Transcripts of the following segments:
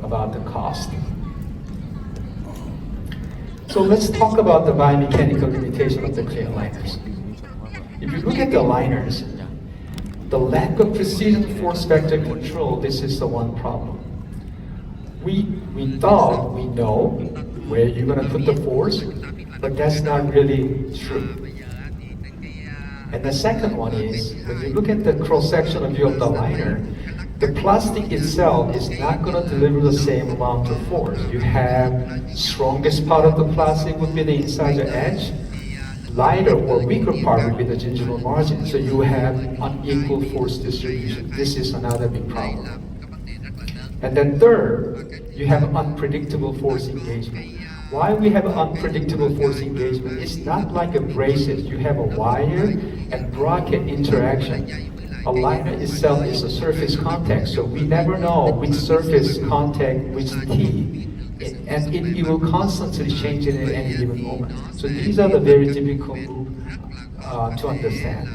about the cost. So let's talk about the biomechanical limitation of the clear aligners. If you look at the aligners, the lack of precision force vector control, this is the one problem. We thought we know where you're going to put the force, but that's not really true. And the second one is, when you look at the cross-sectional view of the liner, the plastic itself is not going to deliver the same amount of force. You have strongest part of the plastic would be the incisor edge, lighter or weaker part would be the gingival margin. So you have unequal force distribution. This is another big problem. And then third, you have unpredictable force engagement. Why we have unpredictable force engagement? It's not like a braces. You have a wire and bracket interaction. A liner itself is a surface contact, so we never know which surface contact which T, and it will constantly change it at any given moment. So these are the very difficult to understand.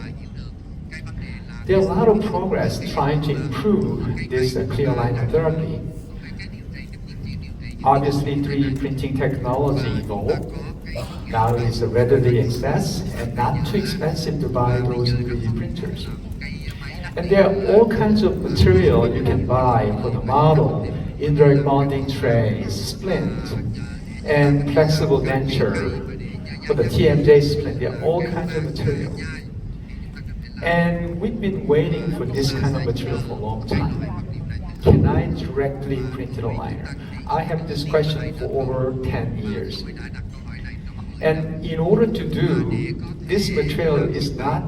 There are a lot of progress trying to improve this clear liner therapy. Obviously, 3D printing technology evolved. Now it's readily accessed and not too expensive to buy those 3D printers. And there are all kinds of material you can buy for the model, indirect bonding trays, splint, and flexible denture for the TMJ splint. There are all kinds of material. And we've been waiting for this kind of material for a long time. Can I directly print a liner? I have this question for over 10 years. And in order to do, this material is not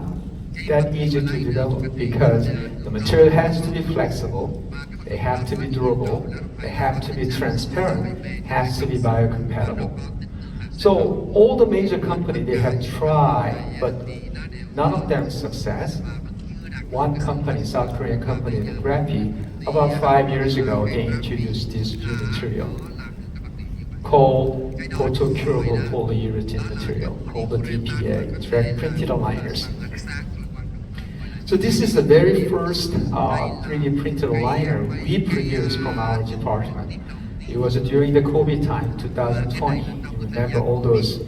that easy to develop because the material has to be flexible, they have to be durable, they have to be transparent, has to be biocompatible. So all the major companies, they have tried, but none of them success. One company, South Korean company, the Graphy, about 5 years ago, they introduced this new material called photocurable polyurethane material, called the DPA, direct printed aligners. So this is the very first 3D printed aligner we produced from our department. It was during the COVID time, 2020. You remember all those,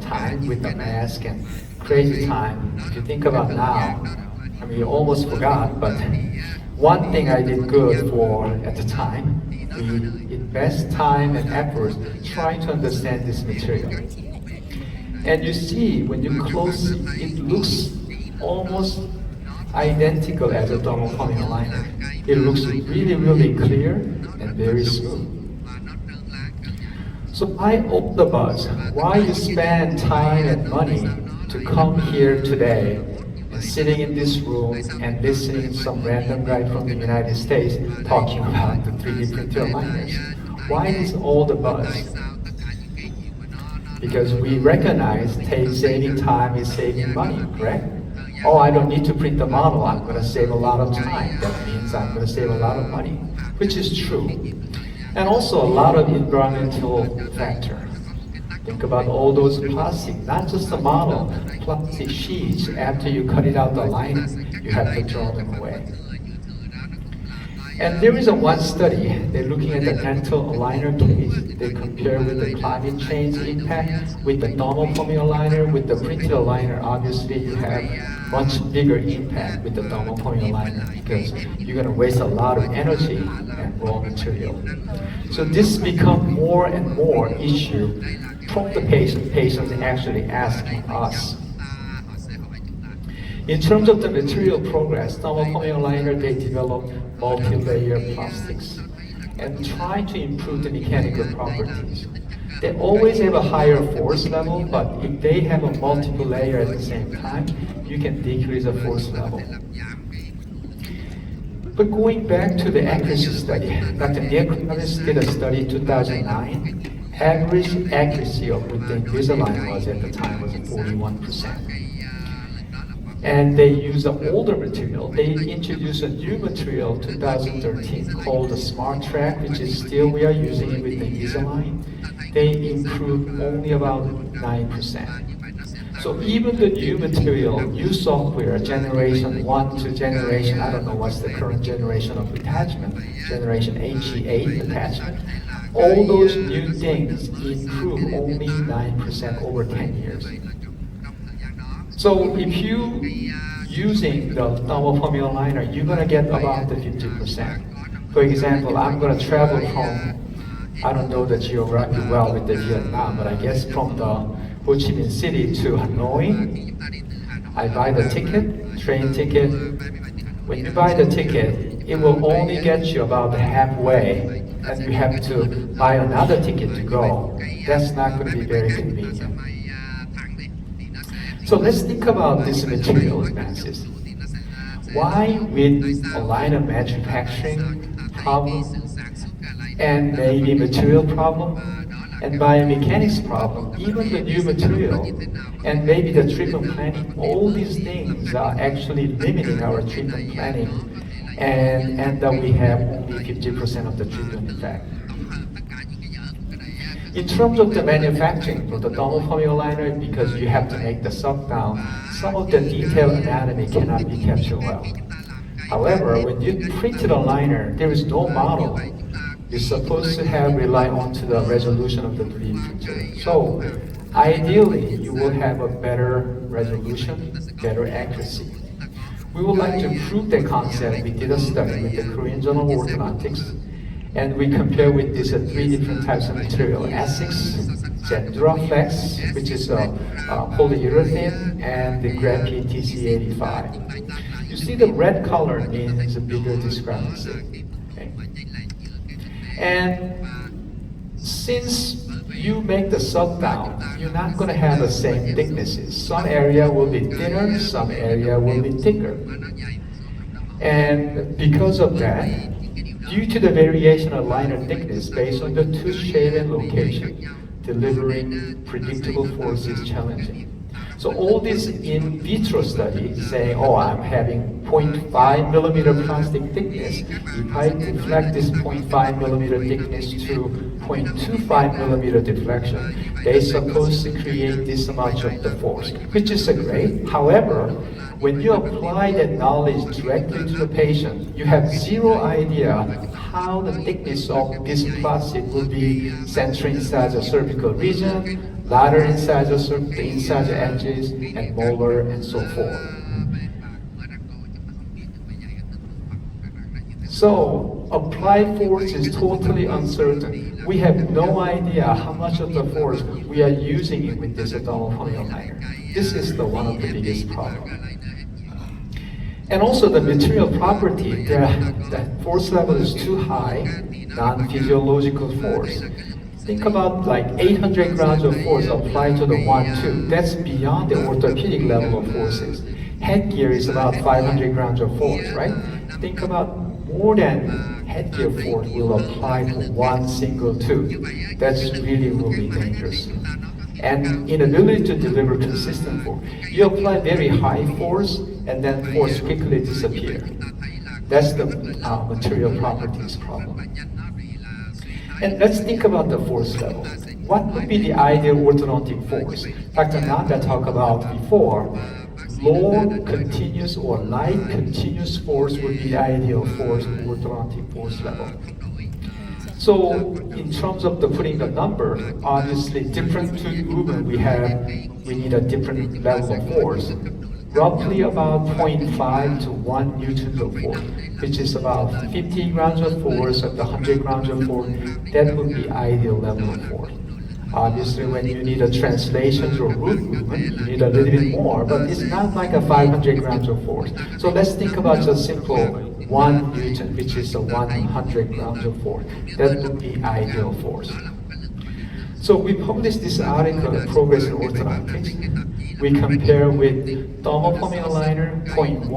time with the mask and crazy time. If you think about now, I mean, you almost forgot, but one thing I did good for at the time, we invest time and effort trying to understand this material. And you see, when you close it looks almost identical as a thermoforming aligner. It looks really, really clear and very smooth. So why all the buzz? Why you spend time and money to come here today and sitting in this room and listening to some random guy from the United States talking about the 3D printed aligners? Why is all the buzz? Because we recognize saving time is saving money, correct? Oh, I don't need to print the model, I'm going to save a lot of time. That means I'm going to save a lot of money, which is true. And also a lot of environmental factor. Think about all those plastic, not just the model, plastic sheets. After you cut it out the liner, you have to throw them away. And there is one study, they're looking at the dental aligner case. They compare with the climate change impact, with the thermoforming aligner, with the printed aligner. Obviously, you have much bigger impact with the thermoforming aligner because you're going to waste a lot of energy and raw material. So this becomes more and more issue from the patients actually asking us. In terms of the material progress, thermoforming aligner, they developed multi-layer plastics and try to improve the mechanical properties. They always have a higher force level, but if they have a multiple layer at the same time, you can decrease the force level. But going back to the accuracy study, Dr. Nick did a study in 2009. Average accuracy of with the Invisalign was at the time was 41%. And they use an older material. They introduced a new material 2013 called the Smart Track, which is still we are using it with the Invisalign. They improved only about 9%. So even the new material, new software, generation 1 to generation, I don't know what's the current generation of attachment, generation HE8 attachment, all those new things improve only 9% over 10 years. So if you using the thermal formula liner, you're gonna get about the 50%. For example, I'm gonna travel from, I don't know the geography well with the Vietnam, but I guess from the Ho Chi Minh City to Hanoi, I buy the ticket, train ticket. When you buy the ticket, it will only get you about halfway, and you have to buy another ticket to go. That's not going to be very convenient. So let's think about this material expenses. Why with a line of manufacturing problem and maybe material problem and biomechanics problem, even the new material and maybe the treatment planning, all these things are actually limiting our treatment planning, and that we have only 50% of the treatment effect. In terms of the manufacturing for the thermal formula liner, because you have to make the suck down, some of the detailed anatomy cannot be captured well. However, when you printed a liner, there is no model. You're supposed to rely on to the resolution of the 3D printer. So ideally, you will have a better resolution, better accuracy. We would like to prove that concept. We did a study with the Korean Journal of Orthodontics, and we compare with these 3 different types of material: Essex, Duraflex, which is a polyurethane, and the graphene TC85. You see the red color means a bigger discrepancy. Okay? And since you make the suck down, you're not going to have the same thicknesses. Some area will be thinner, some area will be thicker. And because of that, due to the variation of liner thickness based on the tooth shape and location, delivering predictable force is challenging. So all these in vitro studies saying, oh, I'm having 0.5 millimeter plastic thickness. If I deflect this 0.5 millimeter thickness to 0.25 millimeter deflection, they're supposed to create this much of the force, which is great. However, when you apply that knowledge directly to the patient, you have zero idea how the thickness of this plastic will be centering inside the cervical region, lateral inside the inside the edges, and molar, and so forth. So applied force is totally uncertain. We have no idea how much of the force we are using with this thermal formula liner. This is one of the biggest problems. And also the material property, the force level is too high, non-physiological force. Think about like 800 grams of force applied to the 1-2. That's beyond the orthopedic level of forces. Headgear is about 500 grams of force, right? Think about more than headgear force will apply to one single tooth. That's really, really dangerous. And inability to deliver consistent force. You apply very high force and then force quickly disappear. That's the material properties problem. And let's think about the force level. What would be the ideal orthodontic force? Dr. Nanda talked about before, low continuous or light continuous force would be the ideal force, orthodontic force level. So in terms of putting the number, obviously different tooth movement we need a different level of force. Roughly about 0.5 to 1 newtons of force, which is about 50 grams of force of the 100 grams of force. That would be ideal level of force. Obviously, when you need a translation or root movement, you need a little bit more, but it's not like a 500 grams of force. So let's think about just simple 1 newton, which is a 100 grams of force. That would be ideal force. So we published this article, Progress in Orthodontics. We compare with thermal formula liner, 0.1,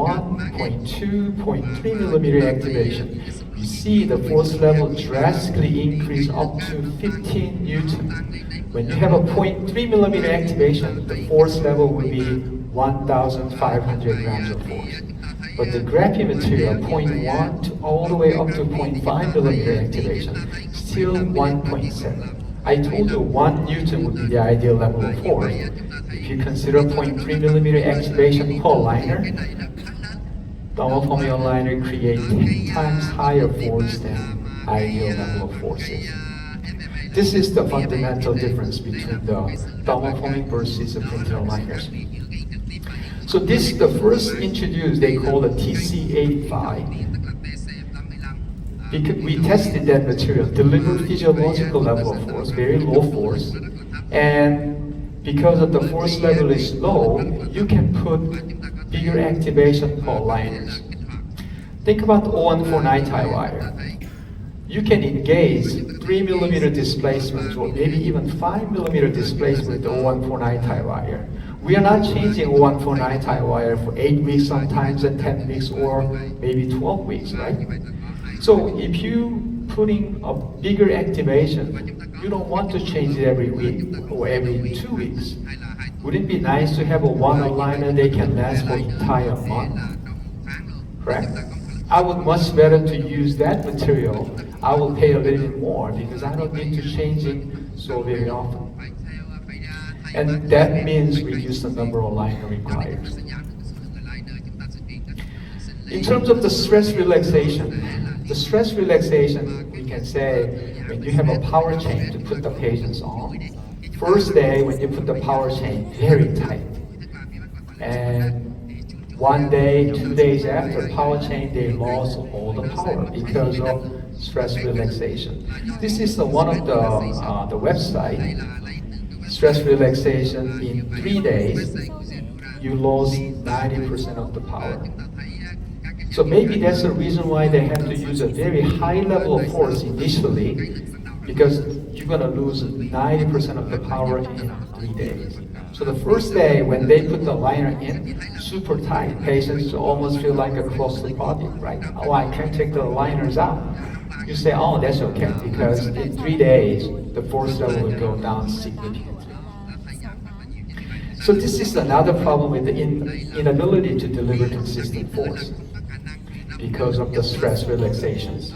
0.2, 0.3 millimeter activation. We see the force level drastically increase up to 15 newton. When you have a 0.3 millimeter activation, the force level will be 1,500 grams of force. But the graphene material, 0.1 to all the way up to 0.5 millimeter activation, still 1.7. I told you 1 newton would be the ideal level of force. If if you consider 0.3 millimeter activation per liner, thermoforming liner create 10 times higher force than ideal level of forces. This is the fundamental difference between the thermoforming versus the printed liners. So this is the first introduced, they call the TC85. Because we tested that material, delivered physiological level of force, very low force, and because of the force level is low, you can put bigger activation per liners. Think about the 014 tie wire. You can engage 3 millimeter displacement or maybe even 5 millimeter displacement with the 0149 tie wire. We are not changing 0149 tie wire for 8 weeks sometimes and 10 weeks or maybe 12 weeks, right? So if you putting a bigger activation, you don't want to change it every week or every 2 weeks. Wouldn't it be nice to have a one aligner that can last for entire month? Correct? I would much better to use that material. I will pay a little bit more because I don't need to change it so very often. And that means reduce the number of liner required. In terms of the stress relaxation, we can say when you have a power chain to put the patients on, first day when you put the power chain very tight, and 1 day, 2 days after power chain, they lost all the power because of stress relaxation. This is one of the website. Stress relaxation in 3 days, you lost 90% of the power. So maybe that's the reason why they have to use a very high level of force initially, because you're going to lose 90% of the power in 3 days. So the first day when they put the liner in, super tight, patients almost feel like a claustrophobic, right? Oh, I can't take the liners out. You say, oh, that's okay, because in 3 days, the force level will go down significantly. So this is another problem with the inability to deliver consistent force because of the stress relaxations.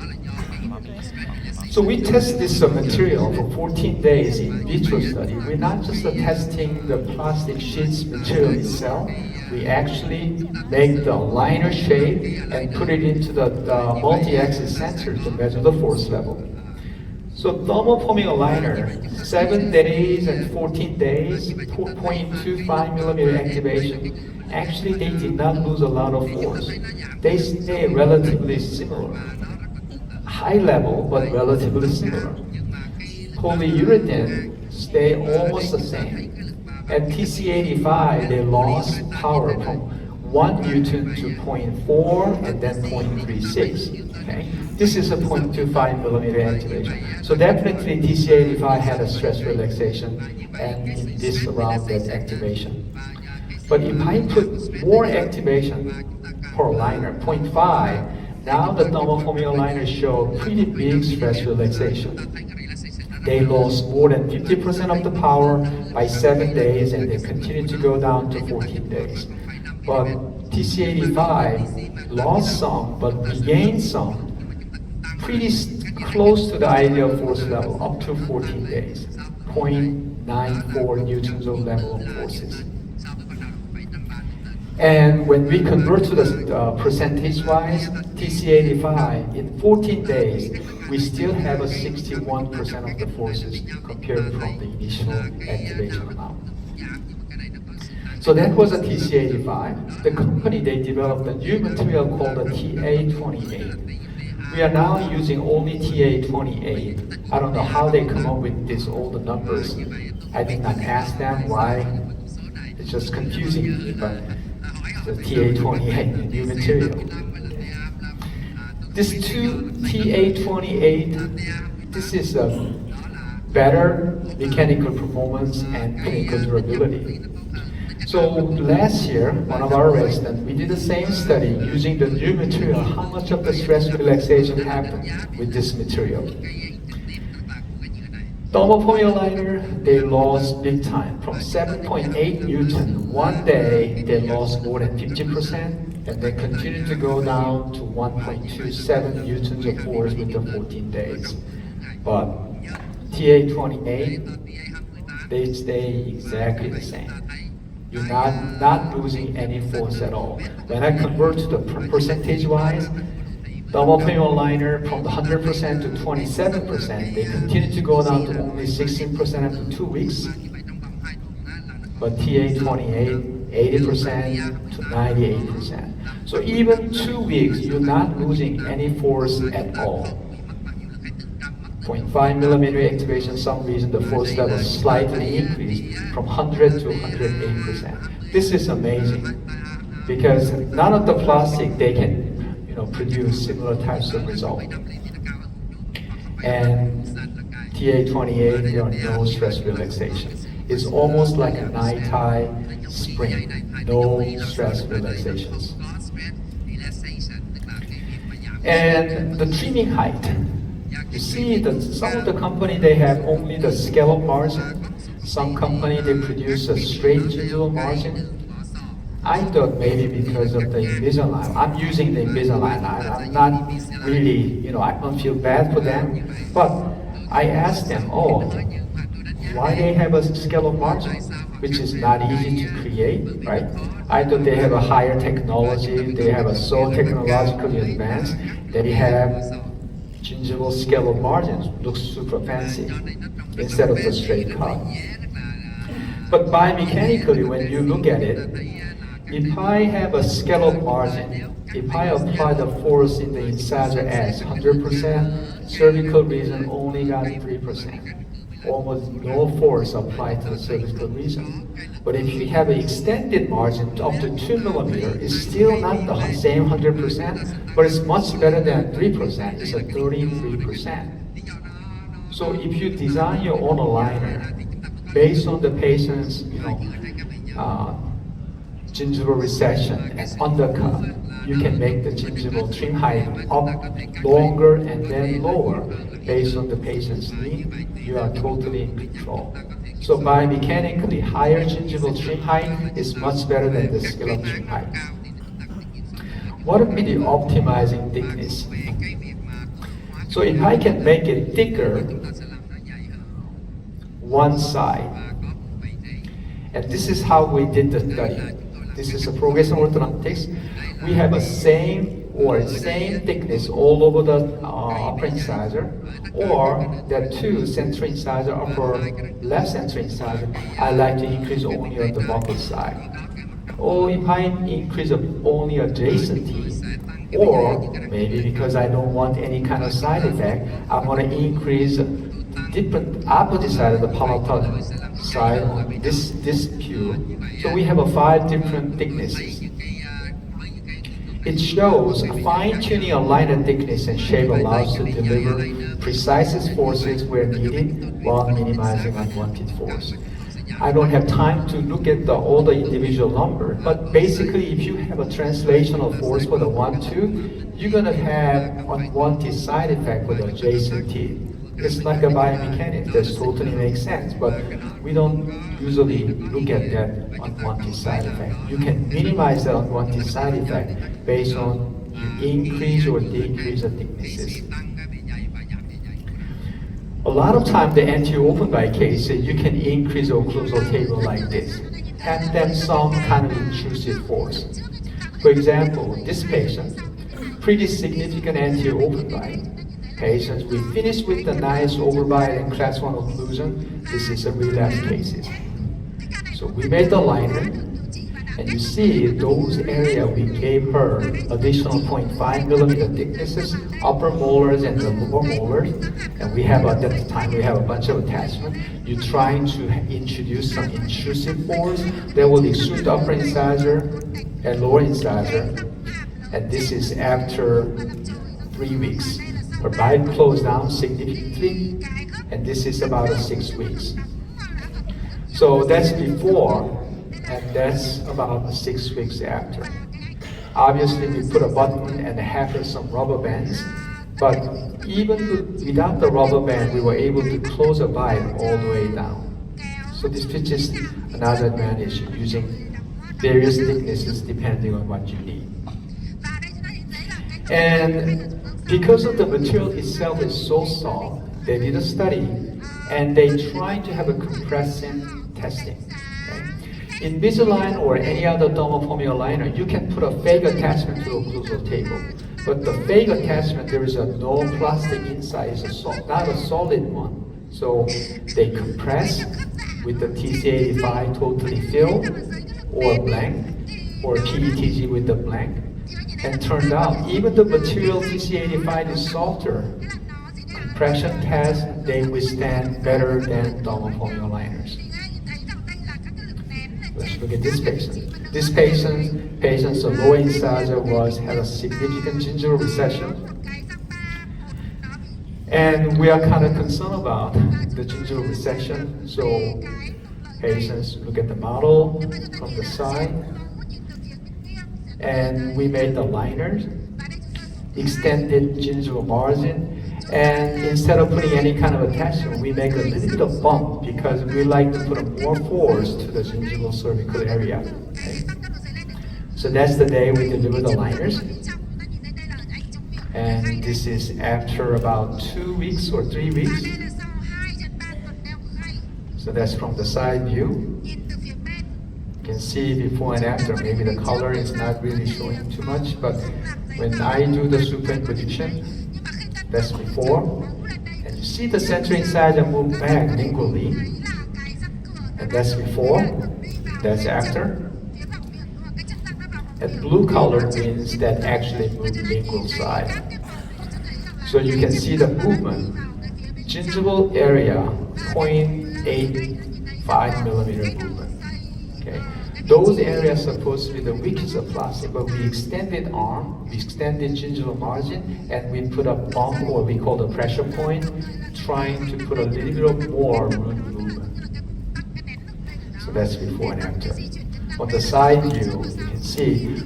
So we test this material for 14 days in vitro study. We're not just testing the plastic sheets material itself. We actually make the liner shape and put it into the multi-axis sensor to measure the force level. So thermoforming a liner, 7 days and 14 days, 4.25 millimeter activation. Actually, they did not lose a lot of force. They stay relatively similar. High level, but relatively similar. Polyurethane stay almost the same. At TC85, they lost power from 1 Newton to 0.4 and then 0.36. Okay? This is a 0.25 millimeter activation. So definitely TC85 had a stress relaxation and in this around that activation. But if I put more activation per liner, 0.5, now the thermoforming liners show pretty big stress relaxation. They lost more than 50% of the power by 7 days and they continue to go down to 14 days. But TC85 lost some, but regained some, pretty close to the ideal force level, up to 14 days, 0.94 newtons of level of forces. And when we convert to the percentage-wise, TC85, in 14 days, we still have a 61% of the forces compared from the initial activation amount. So that was a TC85. The company, they developed a new material called the TA28. We are now using only TA28. I don't know how they come up with all the numbers. I did not ask them why. It's just confusing me, but the TA28, the new material. This TA28, this is a better mechanical performance and clinical durability. So last year, one of our residents, we did the same study using the new material, how much of the stress relaxation happened with this material. Thermoforming liner, they lost big time. From 7.8 Newton, 1 day, they lost more than 50%, and they continued to go down to 1.27 Newtons of force within 14 days. But TA28, they stay exactly the same. You're not losing any force at all. When I convert to the percentage-wise, the multiple liner from the 100% to 27%, they continue to go down to only 16% after 2 weeks. But TA28, 80% to 98%. So even 2 weeks, you're not losing any force at all. 0.5 millimeter activation, some reason the force level slightly increased from 100 to 108%. This is amazing because none of the plastic they can produce similar types of result. And TA28, there are no stress relaxation. It's almost like a night high spring, no stress relaxations. And the trimming height. You see that some of the company they have only the scallop margin. Some company they produce a straight gingival margin. I thought maybe because of the Invisalign. I'm using the Invisalign. I'm not really, I don't feel bad for them. But I asked them, why they have a scallop margin, which is not easy to create, right? I thought they have a higher technology. They have a so technologically advanced. They have gingival scallop margins, looks super fancy instead of the straight cut. But biomechanically, when you look at it, if I have a scallop margin, if I apply the force in the incisor as 100%, cervical region only got 3%. Almost no force applied to the cervical region. But if you have an extended margin up to 2 millimeter, it's still not the same 100%, but it's much better than 3%. It's a 33%. So if you design your own aligner based on the patient's, gingival recession and undercut, you can make the gingival trim height up longer and then lower based on the patient's need. You are totally in control. So biomechanically, higher gingival trim height is much better than the scallop trim height. What would be the optimizing thickness? So if I can make it thicker, one side, and this is how we did the study. This is a progressive orthodontics. We have a same thickness all over the upper incisor, or there are two central incisor, upper left central incisor. I like to increase only on the buccal side. Or if I increase only adjacent teeth, or maybe because I don't want any kind of side effect, I'm going to increase different opposite side of the palatal side on this pew. So we have 5 different thicknesses. It shows fine-tuning aligner thickness and shape allows to deliver precise forces where needed while minimizing unwanted force. I don't have time to look at all the individual numbers, but basically if you have a translational force for the 1, 2, you're going to have unwanted side effect with the adjacent teeth. It's like a biomechanics, that totally makes sense, but we don't usually look at that unwanted side effect. You can minimize the unwanted side effect based on you increase or decrease the thicknesses. A lot of time the anterior open bite cases, you can increase the occlusal table like this, and then some kind of intrusive force. For example, this patient, pretty significant anterior open bite. Patients, we finished with the nice overbite and class 1 occlusion. This is a relapse cases. So we made the liner, and you see those areas we gave her additional 0.5 millimeter thicknesses, upper molars and the lower molars. And we have, at that time, we have a bunch of attachment. You're trying to introduce some intrusive force that will extrude the upper incisor and lower incisor. And this is after 3 weeks. Her bite closed down significantly, and this is about 6 weeks. So that's before, and that's about 6 weeks after. Obviously, we put a button and have some rubber bands, but even without the rubber band, we were able to close a bite all the way down. So this is another advantage, using various thicknesses depending on what you need. And because of the material itself is so soft, they did a study and they tried to have a compressing testing. Okay? Invisalign or any other dermal liner, you can put a fake attachment to a occlusal table. But the fake attachment, there is no plastic inside, it's not a solid one. So they compress with the TC85 totally filled or blank, or PETG with the blank. And turned out, even the material TC85 is softer. Compression tests, they withstand better than dermal liners. Let's look at this patient. This patient's lower incisor had a significant gingival recession. And we are kind of concerned about the gingival recession. So patients look at the model from the side. And we made the liners, extended gingival margin. And instead of putting any kind of attachment, we make a little bit of bump because we like to put more force to the gingival cervical area. Okay? So that's the day we deliver the liners. And this is after about 2 weeks or 3 weeks. So that's from the side view. You can see before and after. Maybe the color is not really showing too much, but when I do the superimposition, that's before. And you see the central incisor move back lingually. And that's before. That's after. And blue color means that actually moved lingual side. So you can see the movement. Gingival area, 0.85 millimeter movement. Okay. Those areas are supposed to be the weakest of plastic, but we extended arm, we extended gingival margin, and we put a bump, or we call the pressure point, trying to put a little bit of more root movement. So that's before and after. On the side view, you can see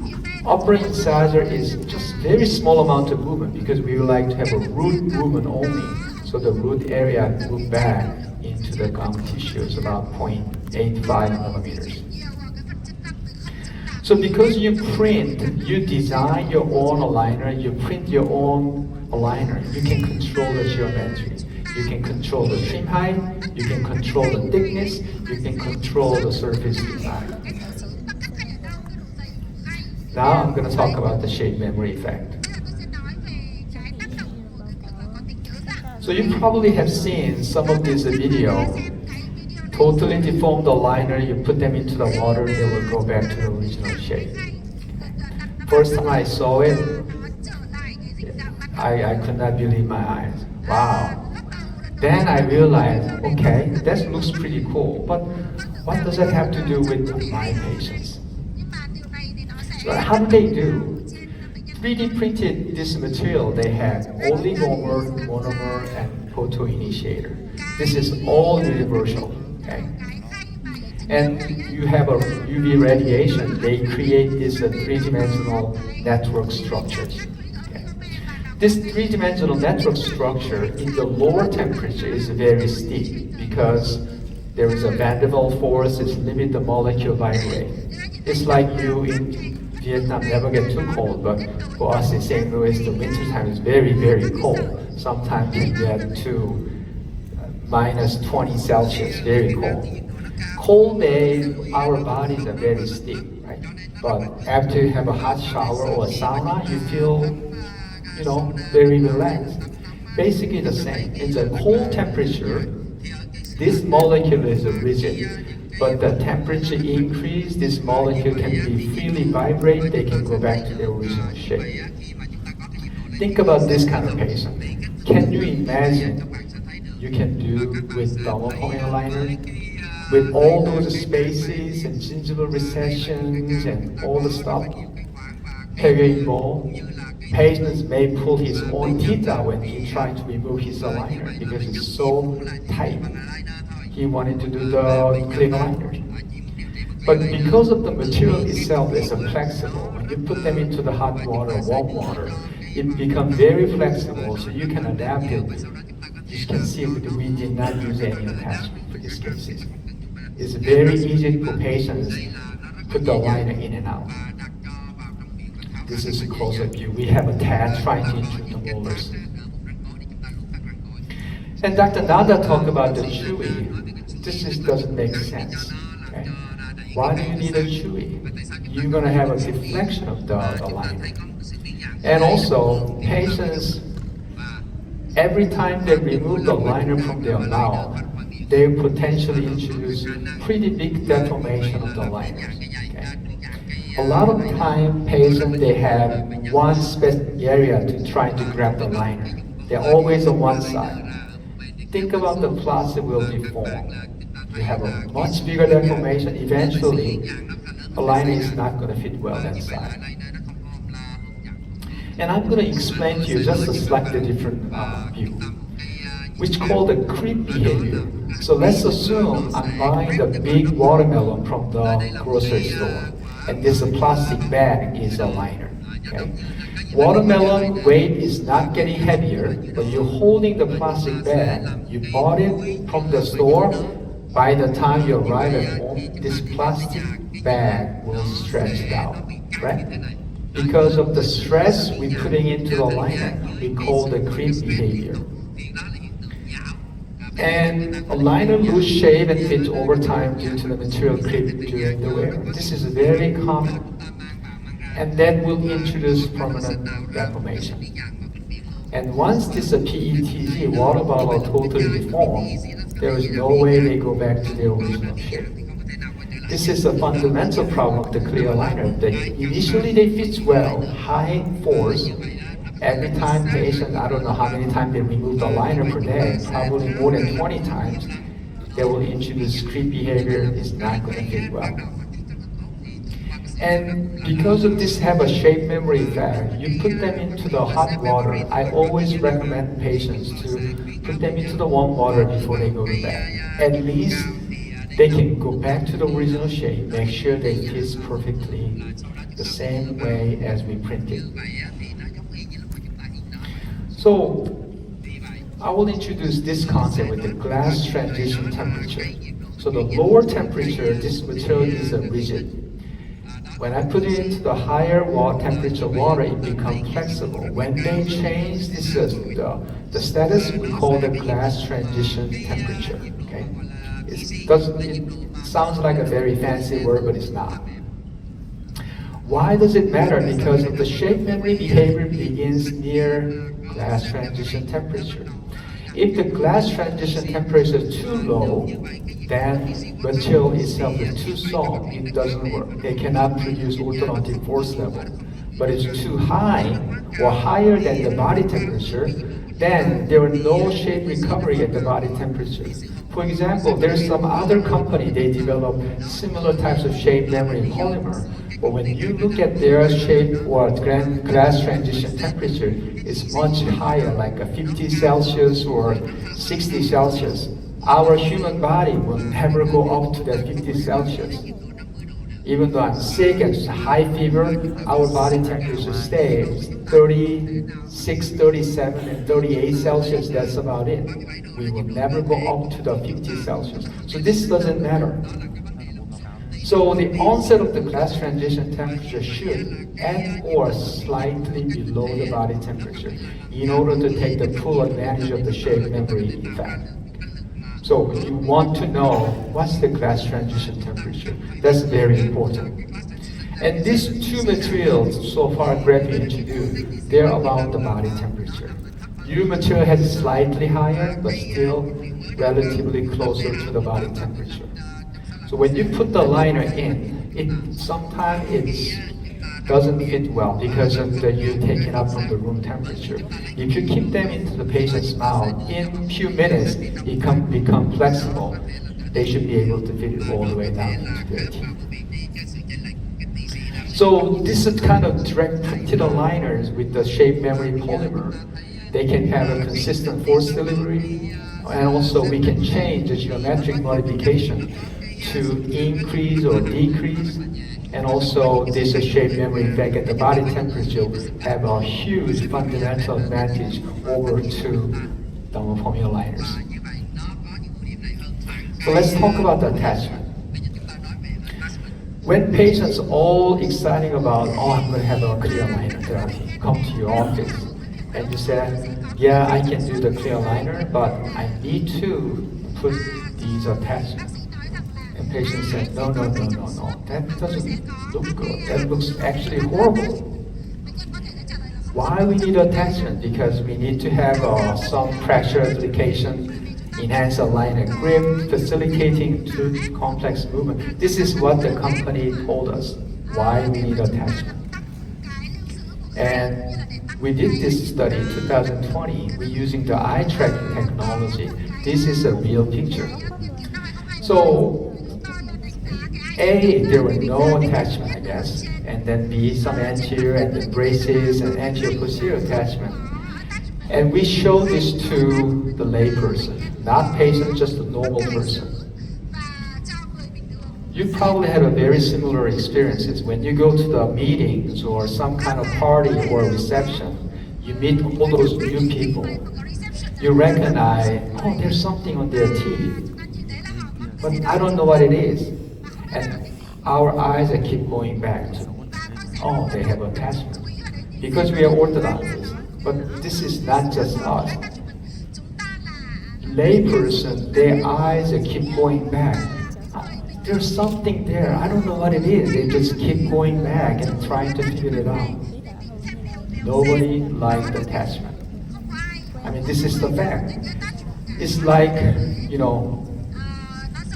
upper incisor is just very small amount of movement because we would like to have a root movement only. So the root area move back into the gum tissue is about 0.85 millimeters. So because you design your own aligner, you print your own aligner, you can control the geometry. You can control the trim height, you can control the thickness, you can control the surface design. Now I'm going to talk about the shape memory effect. So you probably have seen some of this video. Totally deformed aligner, you put them into the water, they will go back to the original shape. First time I saw it, I could not believe my eyes. Wow. Then I realized, okay, that looks pretty cool, but what does that have to do with my patients? So how do they do? 3D printed this material, they have oligomer, monomer, and photoinitiator. This is all universal. Okay. And you have a UV radiation, they create this three-dimensional network structures. Okay. This three-dimensional network structure in the lower temperature is very steep because there is a van der Waals force, it's limit the molecule vibrate. It's like you in Vietnam never get too cold, but for us in St. Louis, the winter time is very, very cold. Sometimes can get to minus 20 Celsius, very cold. Cold days, our bodies are very stiff, right? But after you have a hot shower or a sauna, you feel, very relaxed. Basically the same. In the cold temperature, this molecule is rigid, but the temperature increase, this molecule can be freely vibrate, they can go back to their original shape. Think about this kind of patient. Can you imagine you can do with dermal aligner, with all those spaces and gingival recessions and all the stuff? Involved. Patients may pull his own teeth out when he tried to remove his aligner because it's so tight. He wanted to do the clean aligner. But because of the material itself is flexible, when you put them into the hot water, warm water, it becomes very flexible, so you can adapt it. You can see that we did not use any attachment for this case. It's very easy for patients to put the aligner in and out. This is a closer view. We have a TAD trying to intrude the molars. And Dr. Nada talked about the chewy. This just doesn't make sense. Okay? Why do you need a chewy? You're going to have a deflection of the liner. And also, patients, every time they remove the liner from their mouth, they potentially introduce pretty big deformation of the liners. Okay? A lot of time, patients, they have one specific area to try to grab the liner. They're always on one side. Think about the plastic will deform. You have a much bigger deformation. Eventually, a liner is not going to fit well inside. And I'm going to explain to you just a slightly different view, which called the creep behavior. So let's assume I'm buying the big watermelon from the grocery store, and this plastic bag is a liner. Okay? Watermelon weight is not getting heavier, but you're holding the plastic bag. You bought it from the store. By the time you arrive at home, this plastic bag will stretch out, right? Because of the stress we're putting into the liner, we call the creep behavior. And a liner lose shape and fit over time due to the material creep during the wear. This is very common. And that will introduce permanent deformation. And once this PETG water bottle totally deforms, there is no way they go back to their original shape. This is a fundamental problem of the clear liner. Initially they fit well, high force. Every time patient, I don't know how many times they remove the liner per day, probably more than 20 times, they will introduce creep behavior. It's not going to fit well. And because of this have a shape memory effect, you put them into the hot water. I always recommend patients to put them into the warm water before they go to bed. At least they can go back to the original shape, make sure they fit perfectly the same way as we printed. So I will introduce this concept with the glass transition temperature. So the lower temperature, this material is rigid. When I put it into the higher temperature water, it becomes flexible. When they change this, the status, we call the glass transition temperature. Okay, it sounds like a very fancy word, but it's not. Why does it matter? Because of the shape memory behavior begins near glass transition temperature. If the glass transition temperature is too low, then material itself is too soft, it doesn't work. They cannot produce alternative force level. But it's too high or higher than the body temperature, then there is no shape recovery at the body temperature. For example, there's some other company, they develop similar types of shape memory polymer. But when you look at their shape or glass transition temperature, it's much higher, like a 50 Celsius or 60 Celsius. Our human body will never go up to that 50 Celsius. Even though I'm sick and high fever, our body temperature stays 36, 37, and 38 Celsius, that's about it. We will never go up to the 50 Celsius. So this doesn't matter. So the onset of the glass transition temperature should at or slightly below the body temperature in order to take the full advantage of the shape memory effect. So you want to know what's the glass transition temperature. That's very important. And these two materials so far graphically introduced, they're about the body temperature. Your material has slightly higher, but still relatively closer to the body temperature. So when you put the liner in, sometimes it doesn't fit well because of you taking up from the room temperature. If you keep them into the patient's mouth, in a few minutes, it can become flexible. They should be able to fit it all the way down into their teeth. So this is kind of direct printed liners with the shape memory polymer. They can have a consistent force delivery, and also we can change the geometric modification to increase or decrease, and also this shape memory effect at the body temperature have a huge fundamental advantage over to thermoforming liners. So let's talk about the attachment. When patients all excited about, oh, I'm going to have a clear liner therapy, come to your office, and you say, yeah, I can do the clear liner, but I need to put these attachments. patient said, no, that doesn't look good. That looks actually horrible. Why we need attachment? Because we need to have some pressure application, enhance aligner grip, facilitating too complex movement. This is what the company told us, why we need attachment. And we did this study in 2020. We're using the eye tracking technology. This is a real picture. So, A, there were no attachment, I guess, and then B, some anterior and then braces and anterior posterior attachment. And we showed this to the layperson, not patient, just a normal person. You probably have a very similar experiences. When you go to the meetings or some kind of party or reception, you meet all those new people. You recognize, oh, there's something on their teeth, but I don't know what it is. And our eyes keep going back to, oh, they have attachment. Because we are orthodontists. But this is not just us. Layperson, their eyes keep going back. There's something there, I don't know what it is. They just keep going back and trying to figure it out. Nobody likes attachment. I mean, this is the fact. It's like,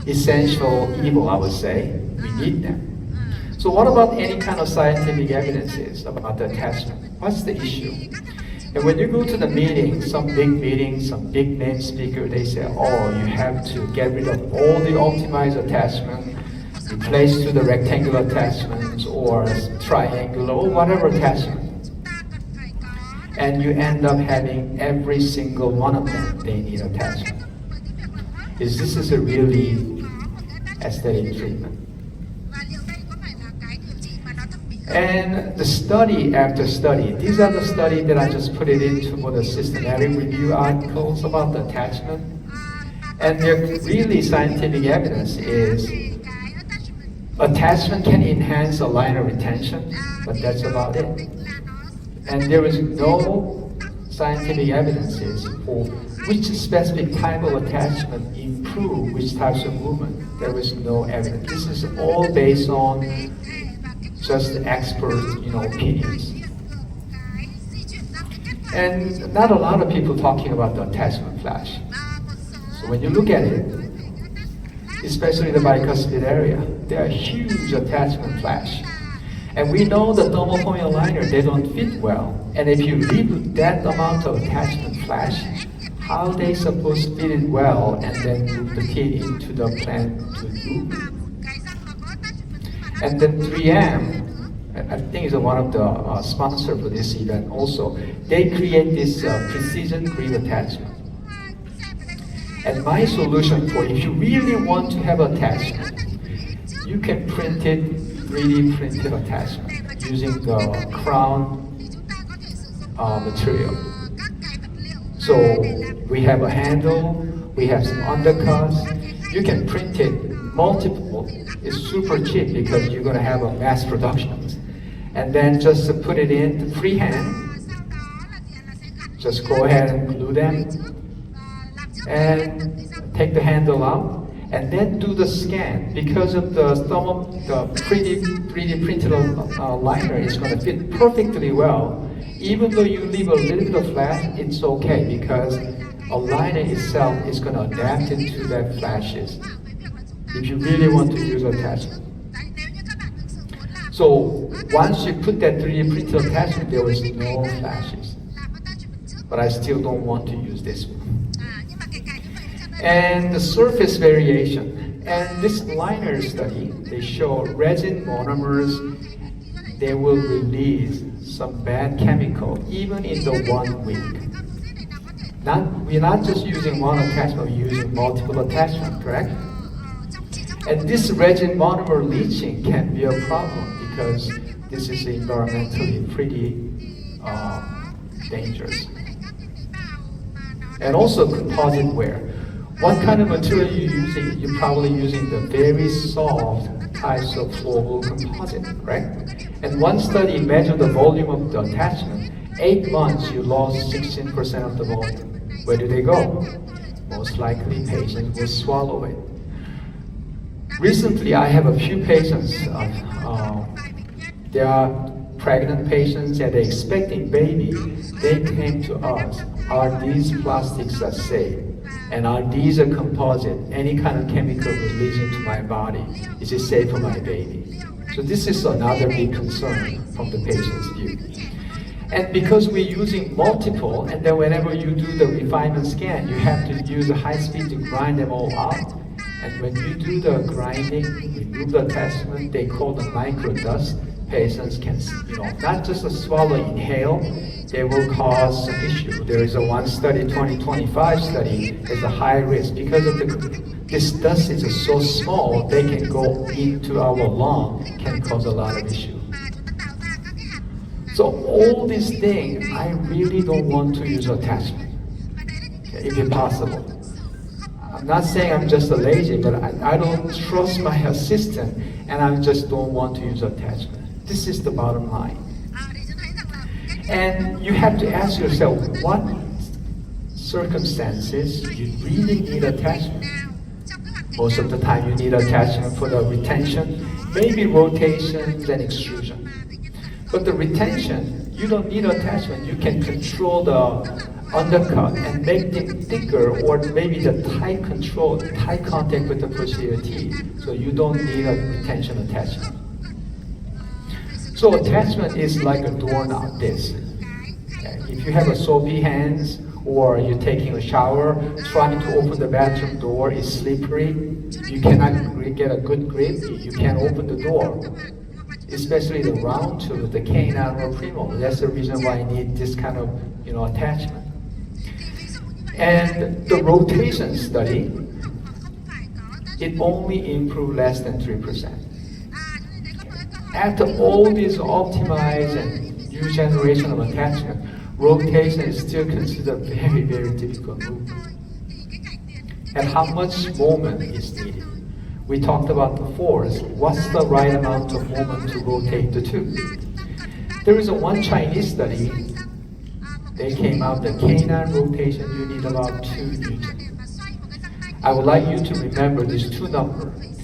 essential evil, I would say. We need them. So what about any kind of scientific evidences about the attachment? What's the issue? And when you go to the meeting, some big name speaker, they say, oh, you have to get rid of all the optimized attachment, replace to the rectangular attachments or triangular or whatever attachment. And you end up having every single one of them, they need attachment. This is a really aesthetic treatment. And the study after study, these are the studies that I just put it into for the systematic review articles about the attachment. And the really scientific evidence is attachment can enhance aligner retention, but that's about it. And there is no scientific evidences for which specific type of attachment improve which types of movement. There is no evidence. This is all based on just expert, opinions. And not a lot of people talking about the attachment flash. So when you look at it, especially the bicuspid area, there are huge attachment flash. And we know the thermal point aligner, they don't fit well. And if you leave that amount of attachment flash, how they supposed to fit it well and then move the teeth into the plan to move? And then 3M, I think is one of the sponsors for this event also, they create this precision grip attachment. And my solution for if you really want to have attachment, you can print it, 3D printed attachment using the crown material. So we have a handle, we have some undercuts, you can print it multiple. It's super cheap because you're going to have a mass production. And then just to put it in freehand, just go ahead and glue them and take the handle out and then do the scan. Because of the 3D printed liner is going to fit perfectly well. Even though you leave a little bit of flash, it's okay because a liner itself is going to adapt into that flashes. If you really want to use attachment. So once you put that 3D printed attachment, there was no flashes. But I still don't want to use this one. And the surface variation. And this liner study, they show resin monomers, they will release some bad chemical even in the 1 week. We're not just using one attachment, we're using multiple attachments, correct? And this resin monomer leaching can be a problem because this is environmentally pretty dangerous. And also composite wear. What kind of material are you using? You're probably using the very soft types of flowable composite, right? And one study measured the volume of the attachment. 8 months, you lost 16% of the volume. Where do they go? Most likely, patients will swallow it. Recently, I have a few patients. They are pregnant patients and they're expecting baby. They came to us. Are these plastics are safe? And are these a composite? Any kind of chemical release into my body? Is it safe for my baby? So this is another big concern from the patient's view. And because we're using multiple, and then whenever you do the refinement scan, you have to use a high speed to grind them all out. And when you do the grinding, remove the attachment, they call the micro dust. Patients can, not just a swallow, inhale, they will cause some issue. There is a one study, 2025 study, is a high risk because of this dust is so small, they can go into our lung, can cause a lot of issue. So all these things, I really don't want to use attachment, if it's possible. I'm not saying I'm just a lazy, but I don't trust my assistant, and I just don't want to use attachment. This is the bottom line. And you have to ask yourself, what circumstances you really need attachment? Most of the time you need attachment for the retention, maybe rotations and extrusion. But the retention, you don't need attachment. You can control the undercut and make them thicker, or maybe the tight control, tight contact with the posterior teeth. So you don't need a retention attachment. So attachment is like a doorknob, this. Okay. If you have a soapy hands, or you're taking a shower, trying to open the bathroom door is slippery, you cannot get a good grip, you can't open the door. Especially the round tooth, the canine or premolar. That's the reason why I need this kind of attachment. And the rotation study, it only improved less than 3%. After all these optimized and new generation of attachment, rotation is still considered very, very difficult movement. And how much moment is needed? We talked about the force. What's the right amount of moment to rotate the tooth? There is one Chinese study. They came out that canine rotation, you need about 2 Newton. I would like you to remember these two numbers.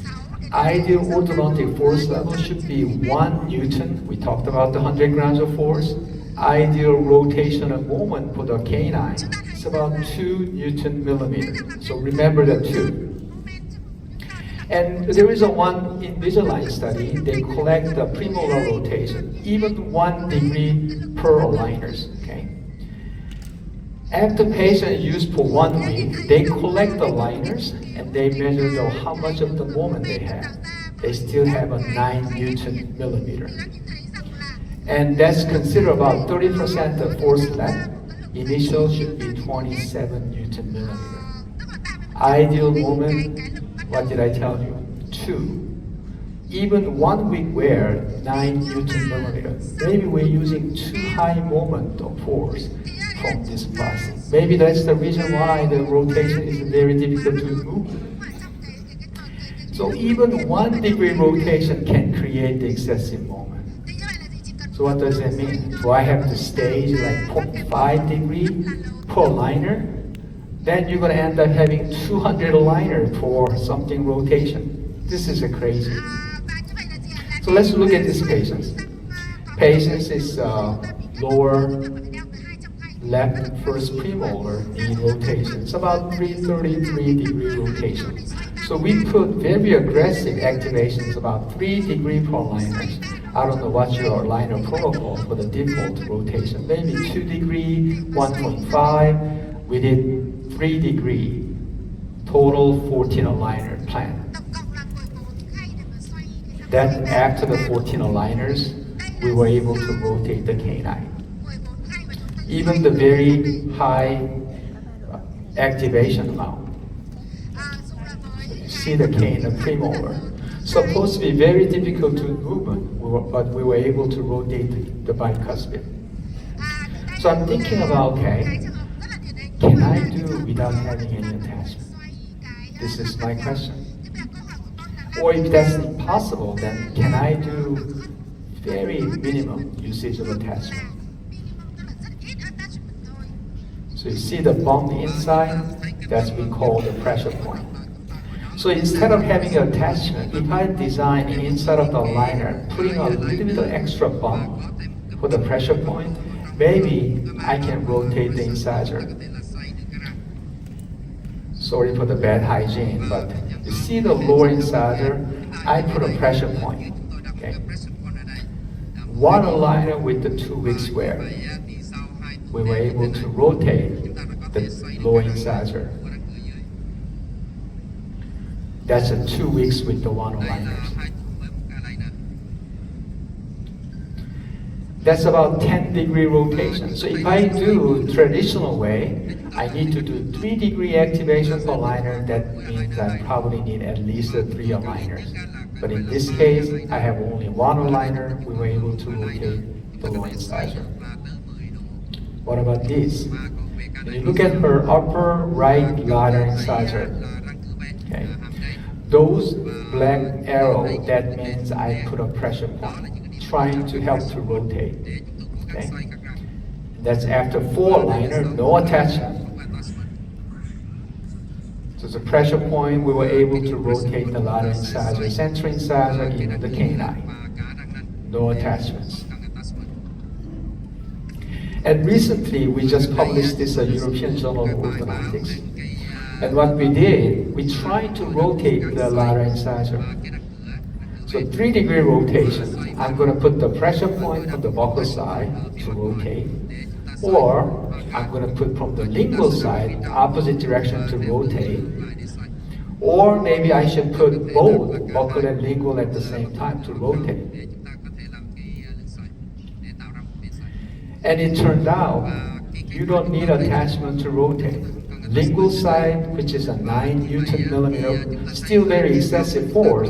Ideal orthodontic force level should be 1 Newton. We talked about the 100 grams of force. Ideal rotational moment for the canine is about 2 Newton millimeters. So remember the 2. And there is one Invisalign study. They collect the premolar rotation, even 1 degree per aligners. Okay. After patient used for 1 week, they collect the aligners and they measure how much of the moment they have. They still have a 9 Newton millimeter. And that's considered about 30% of force left. Initial should be 27 Newton millimeter. Ideal moment, what did I tell you? 2. Even 1 week wear, 9 Newton millimeter. Maybe we're using too high moment of force from this plastic. Maybe that's the reason why the rotation is very difficult to move. So even 1 degree rotation can create the excessive moment. So what does that mean? Do I have to stage like 0.5 degree per liner? Then you're going to end up having 200 liner for something rotation. This is crazy. So let's look at this patient. Patient is lower left first premolar knee rotation. It's about 333 degree rotation. So we put very aggressive activations, about 3 degree per liners. I don't know what's your liner protocol for the default rotation. Maybe 2 degree, 1.5. We did 3 degree, total 14 aligner plan. Then after the 14 aligners, we were able to rotate the canine. Even the very high activation amount. So you see the cane, the premolar. Supposed to be very difficult to move, but we were able to rotate the bicuspid. So I'm thinking about, okay, can I do without having any attachment? This is my question. Or if that's impossible, then can I do very minimum usage of attachment? So you see the bump inside, that's we call the pressure point. So instead of having an attachment, if I design inside of the liner, putting a little bit of extra bump for the pressure point, maybe I can rotate the incisor. Sorry for the bad hygiene, but you see the lower incisor, I put a pressure point. Okay. One aligner with the 2-week square, we were able to rotate the lower incisor. That's a 2 weeks with the one aligners. That's about 10-degree rotation. So if I do traditional way, I need to do 3-degree activation per liner. That means I probably need at least 3 aligners. But in this case, I have only one aligner. We were able to rotate the lower incisor. What about this? When you look at her upper right lateral incisor, okay, those black arrows, that means I put a pressure point, trying to help to rotate. Okay? That's after 4 liner, no attachment. So the pressure point, we were able to rotate the lateral incisor, central incisor, even the canine. No attachments. And recently, we just published this European Journal of Orthodontics. And what we did, we tried to rotate the lateral incisor. So 3-degree rotation, I'm going to put the pressure point on the buccal side to rotate, or I'm going to put from the lingual side, opposite direction to rotate, or maybe I should put both buccal and lingual at the same time to rotate. And it turned out, you don't need attachment to rotate. Lingual side, which is a 9 Newton millimeter, still very excessive force,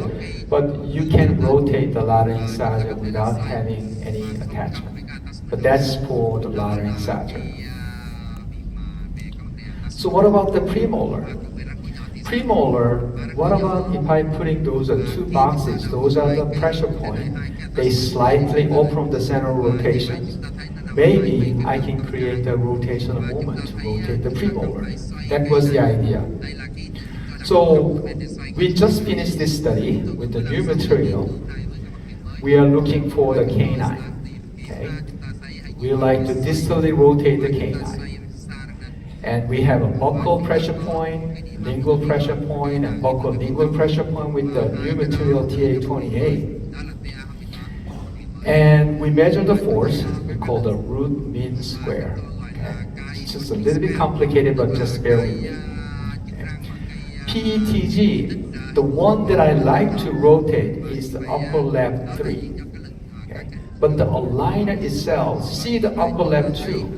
but you can rotate the lateral incisor without having any attachment. But that's for the lateral incisor. So what about the premolar? Premolar, what about if I'm putting those 2 boxes? Those are the pressure point. They slightly open the center rotation. Maybe I can create a rotational moment to rotate the premolar. That was the idea. So we just finished this study with the new material. We are looking for the canine. Okay? We like to distally rotate the canine. And we have a buccal pressure point, lingual pressure point, and buccal lingual pressure point with the new material TA28. And we measure the force, we call the root mean square. Okay? It's just a little bit complicated, but just bear with me. Okay? PETG, the one that I like to rotate is the upper left 3. Okay? But the aligner itself, see the upper left 2,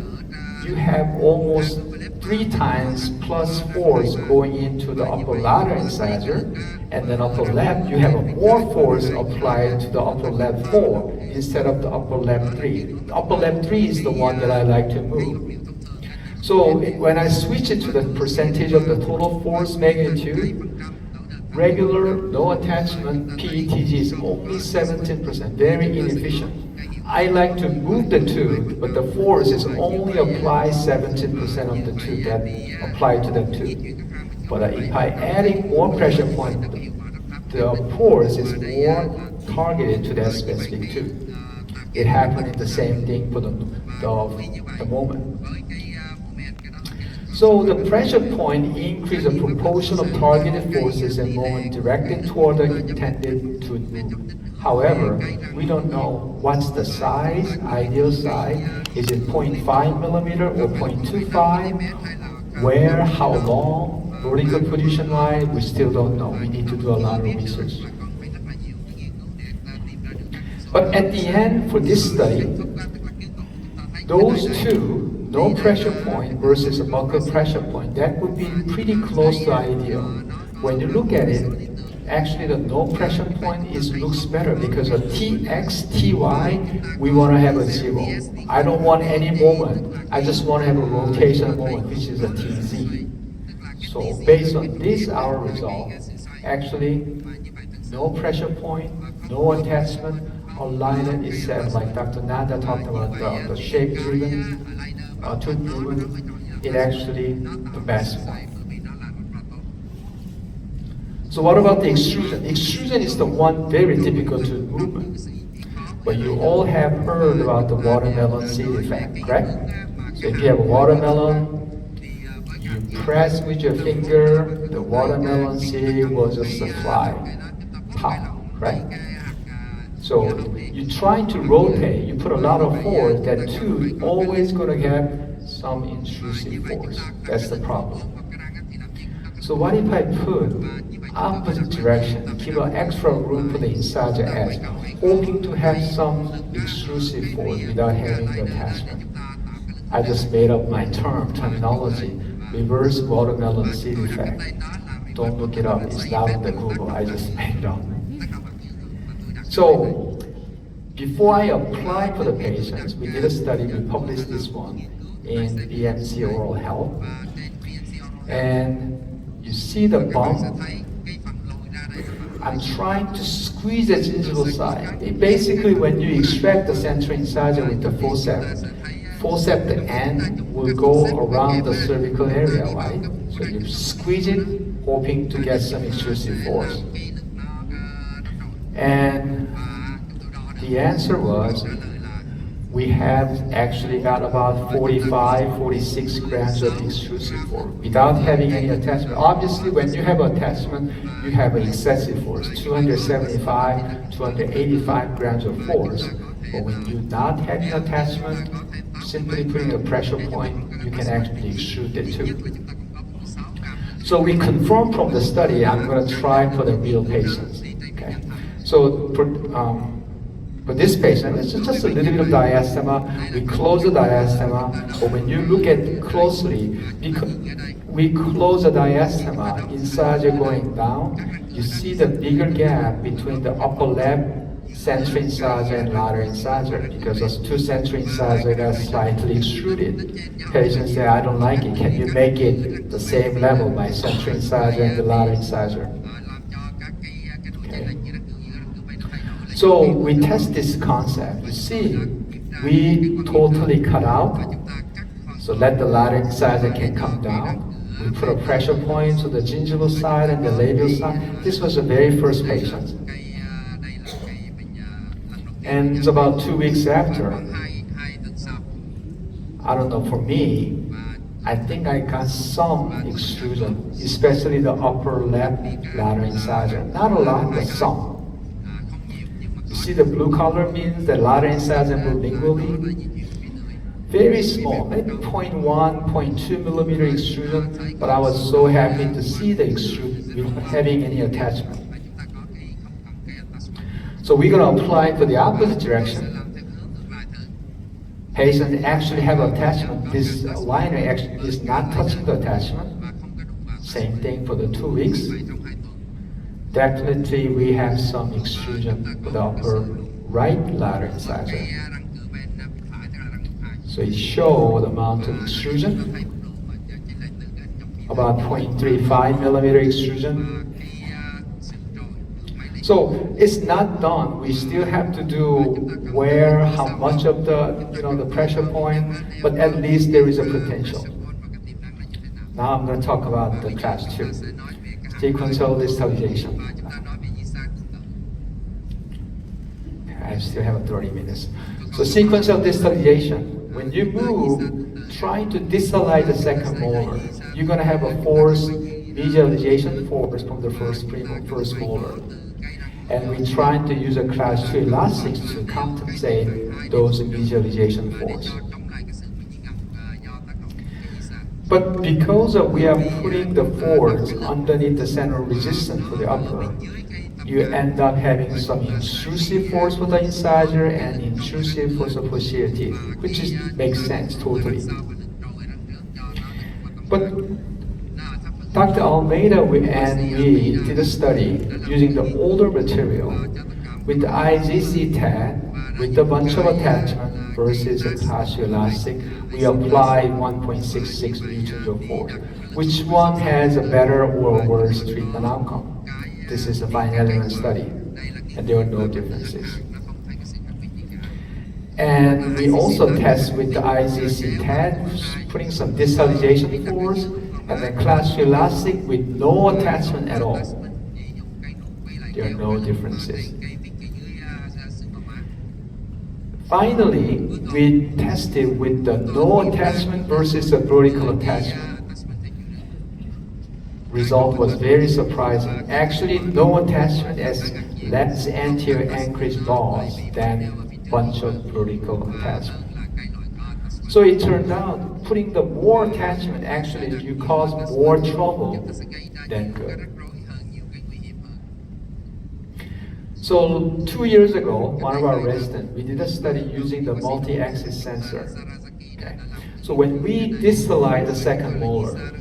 you have almost 3 times plus force going into the upper lateral incisor, and then upper left, you have a more force applied to the upper left 4 instead of the upper left 3. The upper left 3 is the one that I like to move. So when I switch it to the percentage of the total force magnitude, regular, no attachment, PETG is only 17%, very inefficient. I like to move the tooth, but the force is only apply 17% of the tooth that apply to the tooth. But if I adding more pressure point, the force is more targeted to that specific tooth. It happened in the same thing for the moment. So the pressure point increase the proportion of targeted forces and moment directed toward the intended tooth movement. However, we don't know what's the size, ideal size. Is it 0.5 millimeter or 0.25? Where, how long, vertical position wise, we still don't know. We need to do a lot of research. But at the end, for this study, those 2, no pressure point versus a buccal pressure point, that would be pretty close to ideal. When you look at it, actually the no pressure point looks better because of TX, TY, we want to have a 0. I don't want any moment. I just want to have a rotation moment, which is a TZ. So based on this, our result, actually no pressure point, no attachment, aligner is set, like Dr. Nanda talked about the shape-driven, tooth-driven, it actually the best one. So what about the extrusion? Extrusion is the one very difficult to movement. But you all have heard about the watermelon seed effect, correct? So if you have a watermelon, you press with your finger, the watermelon seed will just fly, pop, right? So you try to rotate, you put a lot of force, that too always gonna have some intrusive force. That's the problem. So what if I put opposite direction, give an extra room for the incisor edge, hoping to have some extrusive force without having the attachment? I just made up my terminology, reverse watermelon seed effect. Don't look it up, it's not in the Google, I just made it up. So, before I applied for the patients, we did a study, we published this one in BMC Oral Health. And you see the bump? I'm trying to squeeze the gingival side. Basically, when you extract the central incisor with the forceps, the end will go around the cervical area, right? So you squeeze it, hoping to get some extrusive force. And the answer was, we have actually got about 45, 46 grams of extrusive force without having any attachment. Obviously, when you have attachment, you have an excessive force, 275, 285 grams of force. But when you're not having attachment, simply putting a pressure point, you can actually extrude it too. So we confirmed from the study, I'm going to try for the real patients. Okay. So for this patient, it's just a little bit of diastema. We close the diastema, but when you look at it closely, because we close the diastema, incisor going down, you see the bigger gap between the upper left central incisor and lateral incisor, because those two central incisors are slightly extruded. Patients say, I don't like it. Can you make it the same level, my central incisor and the lateral incisor? Okay. So we test this concept. You see, we totally cut out. So let the lateral incisor can come down. We put a pressure point to the gingival side and the labial side. This was the very first patient. And it's about 2 weeks after. I don't know, for me, I think I got some extrusion, especially the upper left lateral incisor. Not a lot, but some. You see the blue color means the lateral incisor moved lingually. Very small, maybe 0.1, 0.2 millimeter extrusion, but I was so happy to see the extrusion without having any attachment. So we're going to apply for the opposite direction. Patients actually have attachment. This liner actually is not touching the attachment. Same thing for the 2 weeks. Definitely we have some extrusion for the upper right lateral incisor. So it shows the amount of extrusion, about 0.35 millimeter extrusion. So it's not done. We still have to do where, how much of the pressure point, but at least there is a potential. Now I'm going to talk about the class 2, sequential distalization. I still have 30 minutes. So sequential distalization. When you move, trying to distalize the second molar, you're going to have a force, visualization force from the first molar. And we're trying to use a class 2 elastics to compensate those visualization force. But because we are putting the force underneath the center of resistance for the upper, you end up having some intrusive force for the incisor and intrusive force for posterior teeth, which makes sense totally. But Dr. Almeida and we did a study using the older material with the IGC TAD with a bunch of attachment versus a elastic. We applied 1.66 newtons of force. Which one has a better or worse treatment outcome? This is a fine element study, and there are no differences. And we also test with the IGC TAD, putting some distalization force, and then class 2 elastic with no attachment at all. there are no differences. Finally, we tested with the no attachment versus the vertical attachment. Result was very surprising. Actually, no attachment has less anterior anchorage loss than bunch of vertical attachment. So it turned out putting the more attachment actually you cause more trouble than good. So 2 years ago, one of our residents, we did a study using the multi-axis sensor. Okay. So when we distalized the second molar,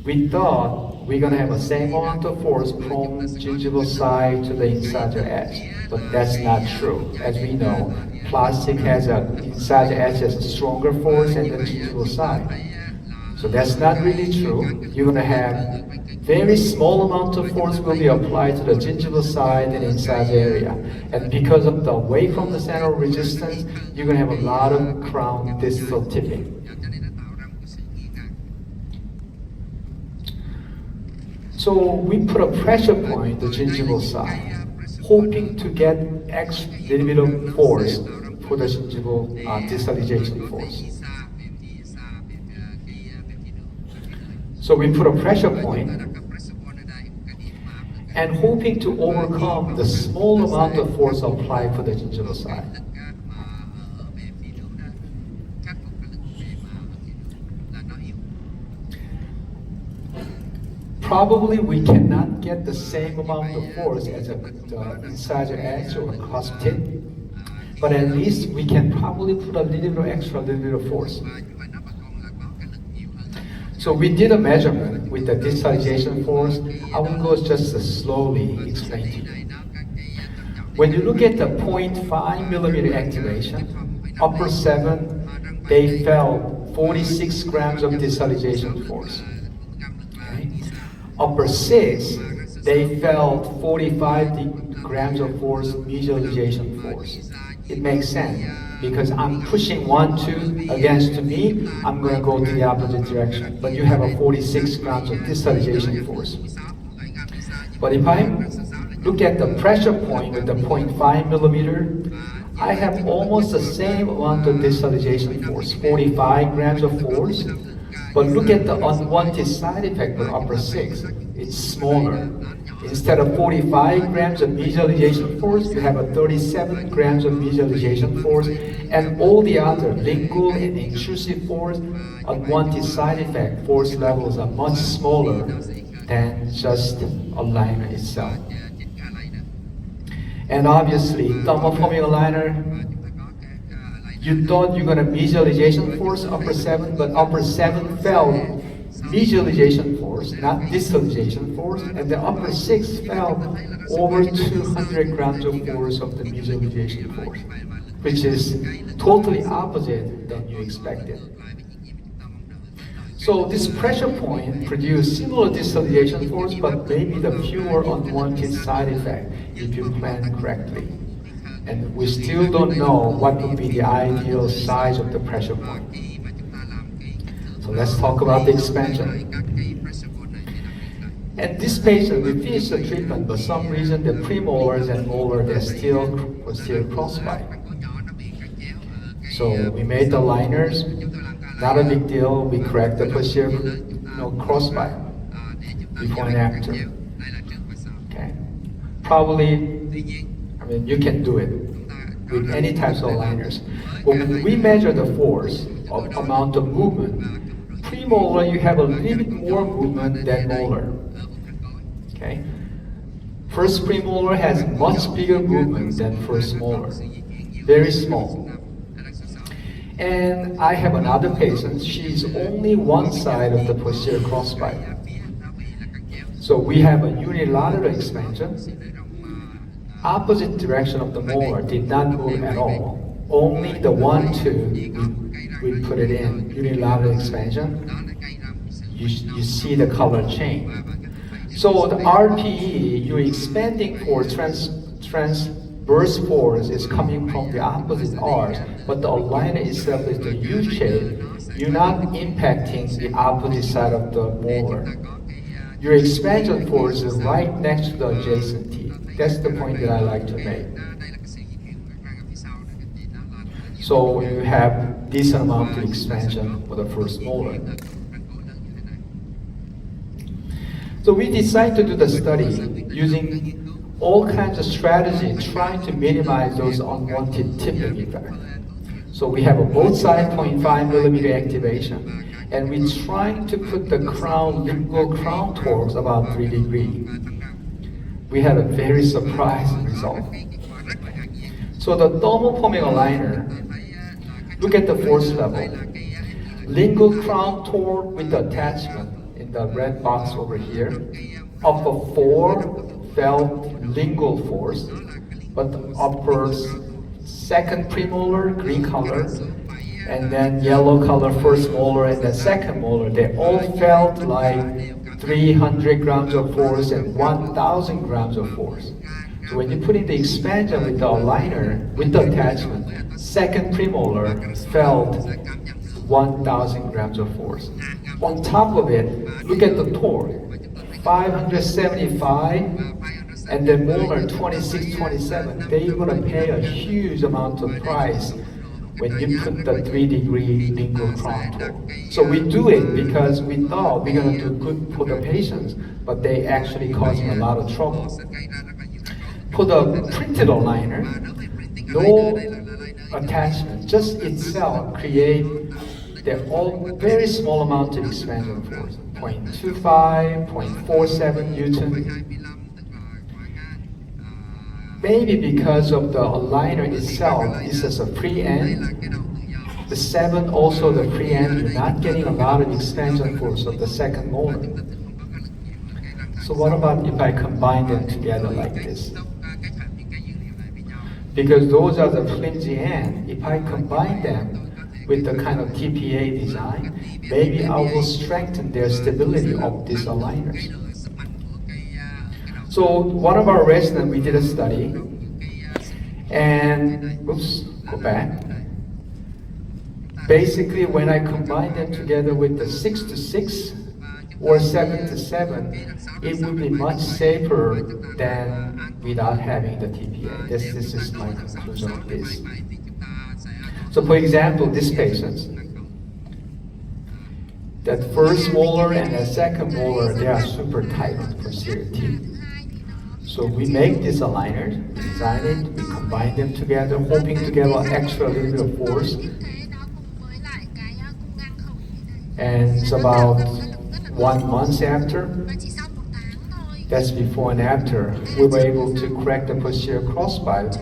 we thought we're going to have the same amount of force from gingival side to the incisor edge, but that's not true. As we know, plastic has an incisor edge has a stronger force than the gingival side. So that's not really true. You're going to have very small amount of force will be applied to the gingival side and incisor area. And because of the away from the center of resistance, you're going to have a lot of crown distal tipping. So we put a pressure point on the gingival side, hoping to get extra little bit of force for the gingival distalization force. So we put a pressure point and hoping to overcome the small amount of force applied for the gingival side. Probably we cannot get the same amount of force as the incisor edge or cusp tip, but at least we can probably put a little bit extra, little bit of force. So we did a measurement with the distalization force. I will go just slowly explain to you. When you look at the 0.5 millimeter activation, upper 7, they felt 46 grams of distalization force. Okay. Upper 6, they felt 45 grams of force, medialization force. It makes sense because I'm pushing 1, 2 against me, I'm going to go to the opposite direction. But you have a 46 grams of distalization force. But if I look at the pressure point with the 0.5 millimeter, I have almost the same amount of distalization force, 45 grams of force. But look at the unwanted side effect with upper 6. It's smaller. Instead of 45 grams of medialization force, you have a 37 grams of medialization force, and all the other lingual and intrusive force, unwanted side effect force levels are much smaller than just aligner itself. And obviously, thermoforming aligner, you thought you're going to medialization force upper 7, but upper 7 fell medialization force, not distalization force, and the upper 6 fell over 200 grams of force of the medialization force, which is totally opposite than you expected. So this pressure point produced similar distalization force, but maybe the fewer unwanted side effect if you plan correctly. And we still don't know what would be the ideal size of the pressure point. So let's talk about the expansion. And this patient, we finished the treatment, but for some reason the premolars and molar were still crossbite. So we made the liners, not a big deal. We correct the posterior crossbite before and after. Okay, probably. I mean, you can do it with any types of aligners. But when we measure the force of amount of movement, premolar you have a little bit more movement than molar. Okay, first premolar has much bigger movement than first molar, very small. And I have another patient. She's only one side of the posterior crossbite. So we have a unilateral expansion. Opposite direction of the molar did not move at all. Only the 1, 2, we put it in, unilateral expansion. You see the color change. So the RPE, you're expanding force, transverse force is coming from the opposite arch, but the aligner itself is the U shape. You're not impacting the opposite side of the molar. Your expansion force is right next to the adjacent teeth. That's the point that I like to make. So you have decent amount of expansion for the first molar. So we decided to do the study using all kinds of strategy, trying to minimize those unwanted tipping effects. So we have a both side 0.5 millimeter activation, and we're trying to put the crown, lingual crown torques about 3 degrees. We had a very surprising result. So the thermoforming aligner, look at the force level. Lingual crown torque with the attachment in the red box over here, up of 4 felt lingual force, but the upper second premolar, green color, and then yellow color first molar and then second molar, they all felt like 300 grams of force and 1,000 grams of force. So when you put in the expansion with the aligner, with the attachment, second premolar felt 1,000 grams of force. On top of it, look at the torque, 575, and then molar 26, 27. They're gonna pay a huge amount of price when you put the 3 degree lingual crown torque. So we do it because we thought we're gonna do good for the patients, but they actually causing a lot of trouble. For the printed aligner, no attachment, just itself create their all very small amount of expansion force, 0.25, 0.47 Newton. Maybe because of the aligner itself, this is a free end. The 7 also the free end, you're not getting a lot of expansion force of the second molar. So what about if I combine them together like this? Because those are the flimsy end. If I combine them with the kind of TPA design, maybe I will strengthen their stability of these aligners. So one of our residents, we did a study, and oops, go back. Basically, when I combine them together with the 6 to 6 or 7 to 7, it would be much safer than without having the TPA. This is my conclusion of this. So for example, this patient, that first molar and the second molar, they are super tight on the posterior teeth. So we make this aligner, we design it, we combine them together, hoping to get an extra little bit of force. And it's about 1 month after, that's before and after, we were able to correct the posterior crossbite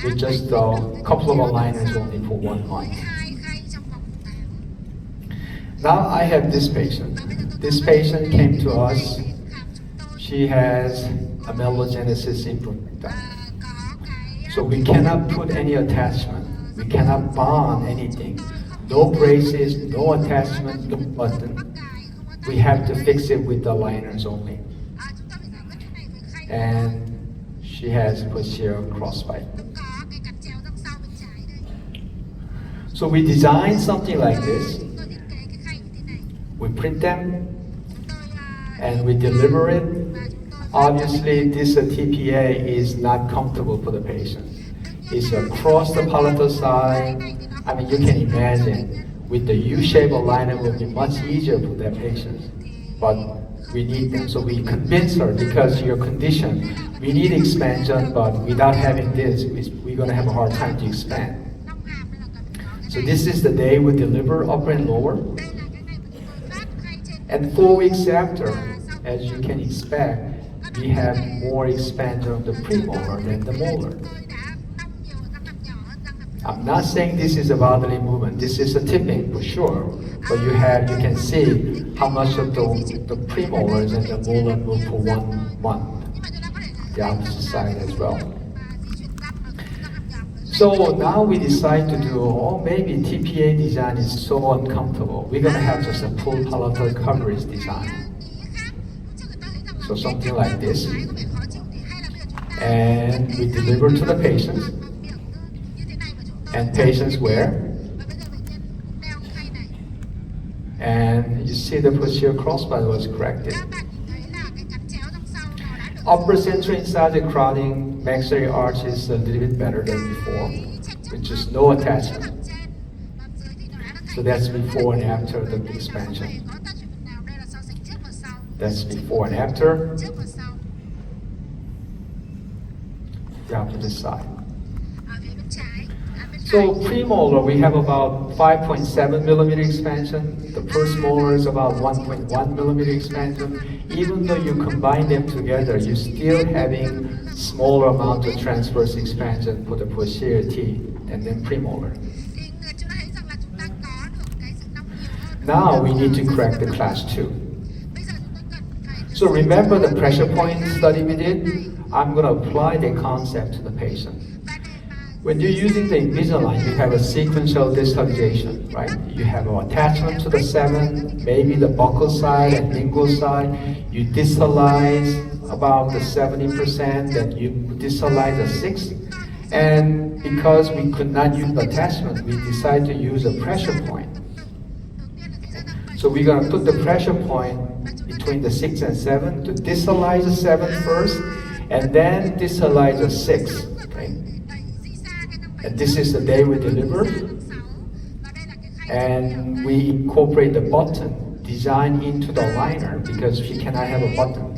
with just a couple of aligners only for 1 month. Now I have this patient. This patient came to us. She has amelogenesis imperfecta. So we cannot put any attachment. We cannot bond anything. No braces, no attachment, no button. We have to fix it with the aligners only. And she has posterior crossbite. So we designed something like this. We print them and we deliver it. Obviously, this TPA is not comfortable for the patient. It's across the palatal side. I mean, you can imagine with the U-shaped aligner it will be much easier for that patient. But we need them, so we convince her because your condition, we need expansion, but without having this, we're going to have a hard time to expand. So this is the day we deliver upper and lower. And 4 weeks after, as you can expect, we have more expansion of the premolar than the molar. I'm not saying this is a bodily movement. This is a tipping for sure. But you can see how much of the premolars and the molar move for 1 month. The opposite side as well. So now we decide to do, maybe TPA design is so uncomfortable. We're gonna have just a full palatal coverage design. So something like this. And we deliver to the patients. And patients wear. And you see the posterior crossbite was corrected. Upper central incisor crowding maxillary arch is a little bit better than before, with just no attachment. So that's before and after the expansion. That's before and after. The opposite side. So premolar, we have about 5.7 millimeter expansion. The first molar is about 1.1 millimeter expansion. Even though you combine them together, you're still having smaller amount of transverse expansion for the posterior teeth and then premolar. Now we need to correct the class 2. So remember the pressure point study we did? I'm going to apply the concept to the patient. When you're using the Invisalign, you have a sequential distalization, right? You have an attachment to the 7, maybe the buccal side and lingual side. You distalize about the 70%, then you distalize the 6. And because we could not use the attachment, we decided to use a pressure point. So we're going to put the pressure point between the 6 and 7 to distalize the 7 first, and then distalize the 6. Okay? And this is the day we deliver. And we incorporate the button design into the liner because she cannot have a button.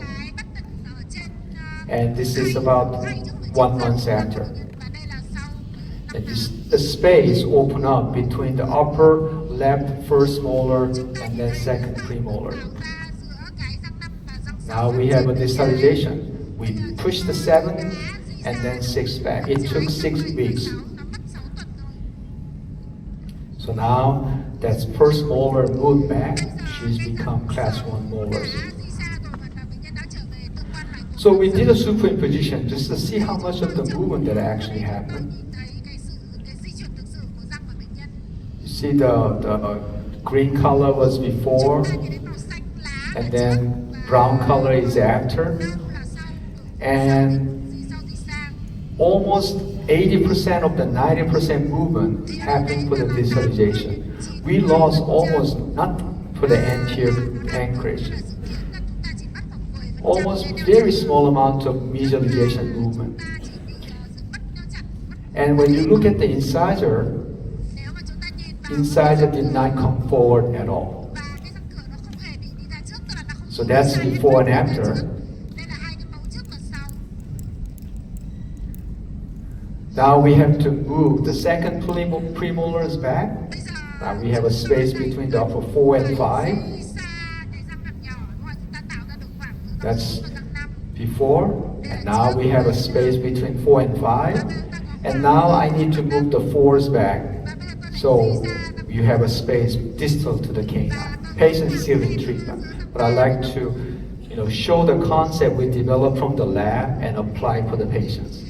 And this is about 1 month after. And the space open up between the upper left first molar and then second premolar. Now we have a distalization. We push the 7 and then 6 back. It took 6 weeks. So now that's first molar moved back. She's become class 1 molars. So we did a superimposition just to see how much of the movement that actually happened. You see the green color was before, and then brown color is after. And almost 80% of the 90% movement happened for the distalization. We lost almost nothing for the anterior anchorage. Almost very small amount of medialization movement. And when you look at the incisor did not come forward at all. So that's before and after. Now we have to move the second premolars back. Now we have a space between the upper 4 and 5. That's before. And now we have a space between 4 and 5. And now I need to move the 4s back. So you have a space distal to the canine. Patient still in treatment. But I like to show the concept we developed from the lab and apply for the patients.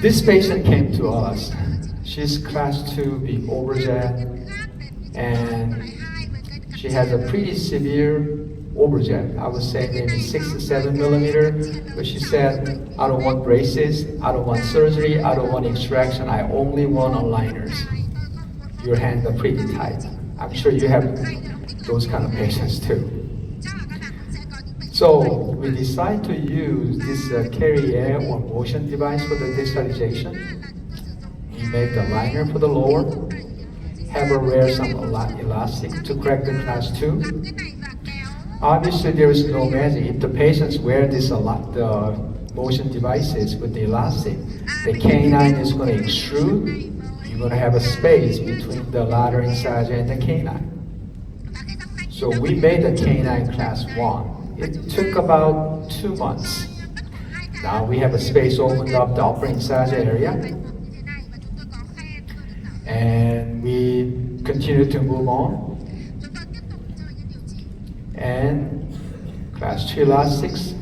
This patient came to us. She's class 2B overjet, and she has a pretty severe overjet. I would say maybe 6 to 7 millimeter, but she said, I don't want braces, I don't want surgery, I don't want extraction, I only want aligners. Your hands are pretty tight. I'm sure you have those kind of patients too. So we decide to use this KHAY or motion device for the distalization. We make the liner for the lower, have her wear some elastic to correct the class 2. Obviously there is no magic. If the patients wear this the motion devices with the elastic, the canine is going to extrude. You're going to have a space between the lateral incisor and the canine. So we made the canine class 1. It took about 2 months. Now we have a space opened up the upper incisor area. And we continue to move on. And class 2 elastics.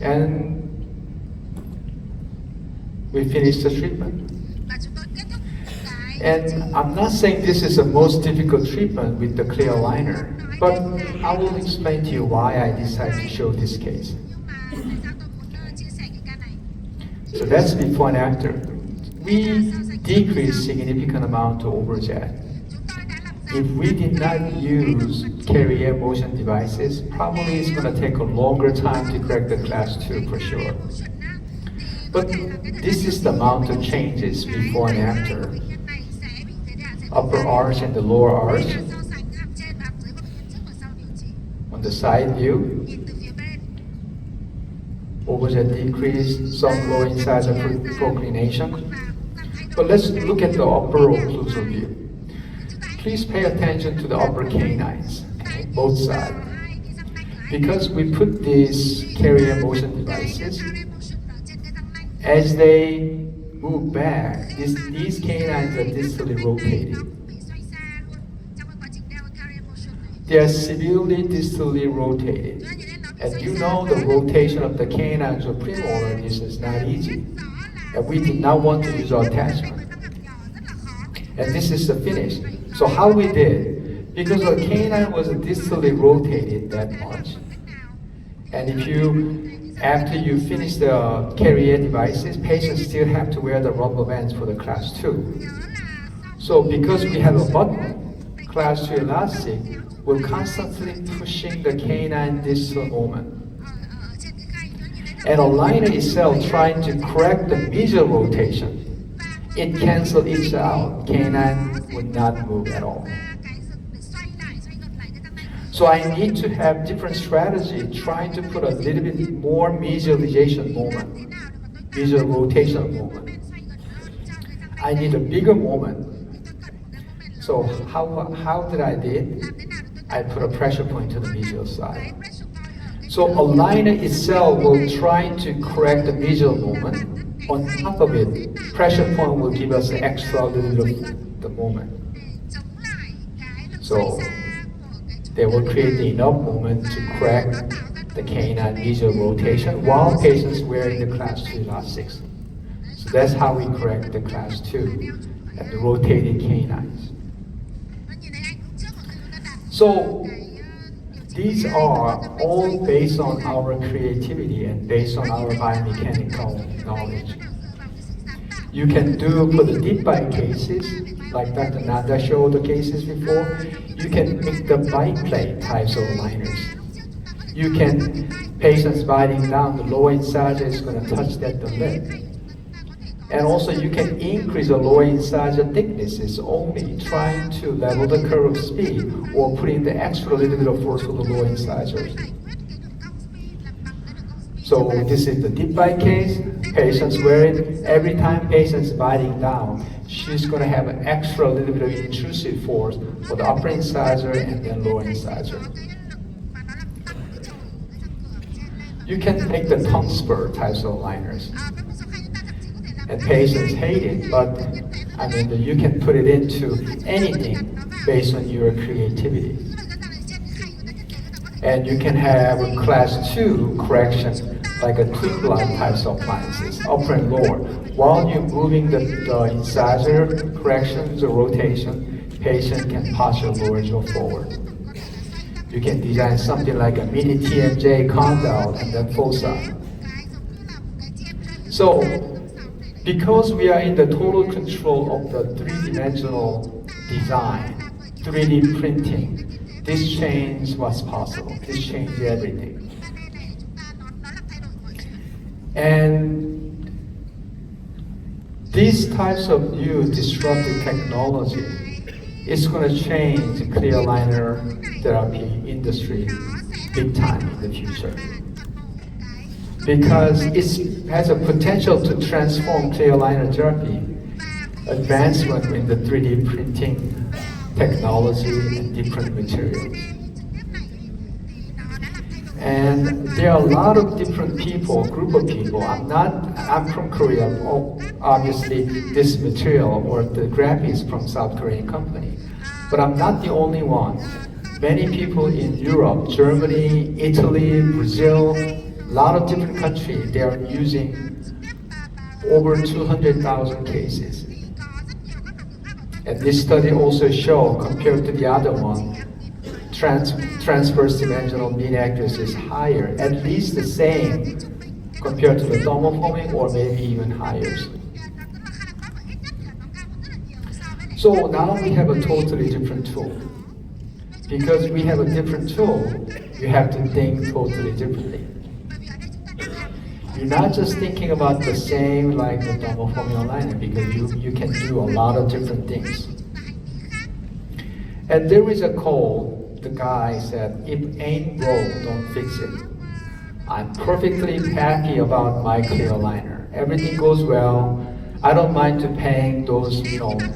And we finish the treatment. And I'm not saying this is the most difficult treatment with the clear aligner, but I will explain to you why I decided to show this case. So that's before and after. we decrease significant amount to overjet. If we did not use carrier motion devices, probably it's going to take a longer time to correct the class 2 for sure. But this is the amount of changes before and after. Upper arch and the lower arch. On the side view, overjet decrease, some low incisor proclination. But let's look at the upper occlusal view. Please pay attention to the upper canines, okay, both sides. Because we put these carrier motion devices, as they move back, these canines are distally rotated. They are severely distally rotated. And you know the rotation of the canines of premolar, this is not easy. And we did not want to use our attachment. And this is the finish. So how we did, because the canine was distally rotated that much, and if you, after you finish the carrier devices, patients still have to wear the rubber bands for the class 2. So because we have a button, class 2 elastic, we're constantly pushing the canine distal moment. And a liner itself trying to correct the medial rotation, it cancels each out. Canine would not move at all. So I need to have different strategy, trying to put a little bit more medialization moment, medial rotation moment. I need a bigger moment. So how did I did? I put a pressure point to the medial side. So a liner itself will try to correct the medial moment. On top of it, pressure point will give us an extra little bit of the moment. So they will create enough moment to correct the canine medial rotation while patients wearing the class 2 elastics. So that's how we correct the class 2 and the rotated canines. So these are all based on our creativity and based on our biomechanical knowledge. You can do for the deep bite cases, like Dr. Nanda showed the cases before, you can make the bite plate types of liners. You can, patients biting down, the lower incisor is going to touch that the lip. And also you can increase the lower incisor thicknesses only trying to level the curve of speed or putting the extra little bit of force for the lower incisors. So this is the deep bite case. Patients wear it. Every time patient's biting down, she's going to have an extra little bit of intrusive force for the upper incisor and then lower incisor. You can make the tongue spur types of liners. And patients hate it, but I mean, you can put it into anything based on your creativity. And you can have a class 2 correction, like a twin line types of appliances, upper and lower. While you're moving the incisor corrections or rotation, patient can partial lower jaw forward. You can design something like a mini TMJ condyle and then foci. So, because we are in the total control of the 3-dimensional design, 3D printing, this changed what's possible. This changed everything. And these types of new disruptive technology is going to change the clear aligner therapy industry big time in the future. Because it has a potential to transform clear aligner therapy, advancement in the 3D printing technology and different materials. And there are a lot of different people, group of people. I'm from Korea. Obviously, this material or the graphic is from South Korean company. But I'm not the only one. Many people in Europe, Germany, Italy, Brazil, a lot of different countries, they are using over 200,000 cases. And this study also shows, compared to the other one, transverse dimensional mean accuracy is higher, at least the same compared to the thermoforming or maybe even higher. So now we have a totally different tool. Because we have a different tool, you have to think totally differently. You're not just thinking about the same like the double formula liner, because you can do a lot of different things. And there is a code, the guy said, if ain't broke, don't fix it. I'm perfectly happy about my clear liner. Everything goes well. I don't mind to paying those,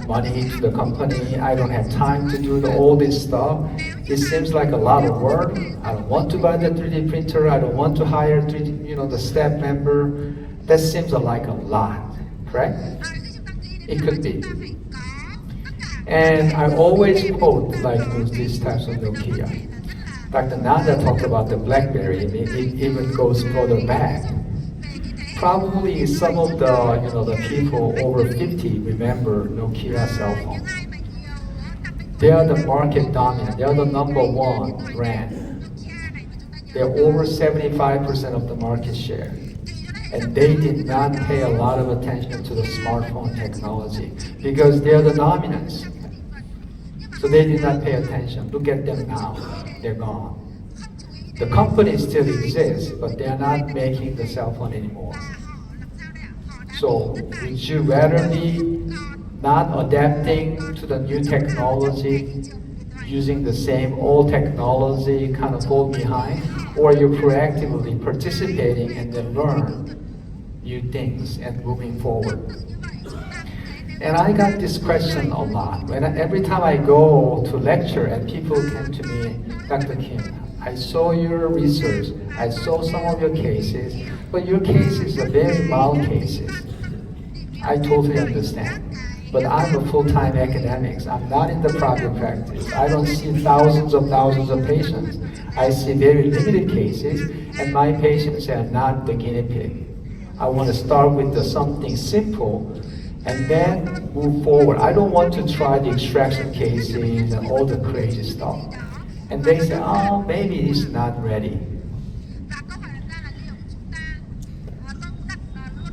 money to the company. I don't have time to do all this stuff. It seems like a lot of work. I don't want to buy the 3D printer. I don't want to hire the staff member. That seems like a lot, correct? It could be. And I always quote these types of Nokia. Dr. Nanda talked about the BlackBerry. It even goes further back. Probably some of the people over 50 remember Nokia cell phone. They are the market dominant. They are the #1 brand. They're over 75% of the market share. And they did not pay a lot of attention to the smartphone technology because they are the dominants. So they did not pay attention. Look at them now. They're gone. The company still exists, but they are not making the cell phone anymore. So would you rather be not adapting to the new technology, using the same old technology, kind of fall behind, or you're proactively participating and then learn new things and moving forward? And I got this question a lot. Every time I go to lecture and people come to me, Dr. Kim, I saw your research, I saw some of your cases, but your cases are very mild cases. I totally understand. But I'm a full-time academic. I'm not in the private practice. I don't see thousands of patients. I see very limited cases, and my patients are not the guinea pig. I want to start with something simple and then move forward. I don't want to try the extraction cases and all the crazy stuff. And they say, oh, maybe it's not ready.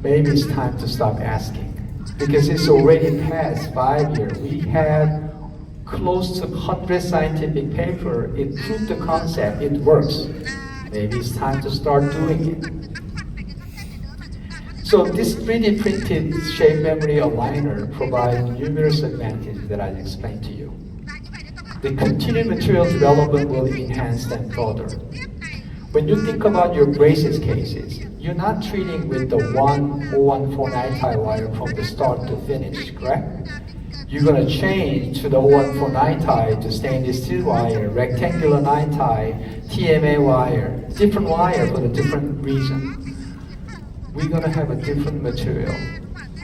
Maybe it's time to stop asking. Because it's already past 5 years. We have close to 100 scientific papers. It proved the concept, it works. Maybe it's time to start doing it. So this 3D printed shape memory aligner provides numerous advantages that I explained to you. The continued material development will enhance them further. When you think about your braces cases, you're not treating with the 014nitrile wire from the start to finish, correct? You're going to change to the 014nitrile to stainless steel wire, rectangular nitrile, TMA wire, different wire for the different reason. We're going to have a different material.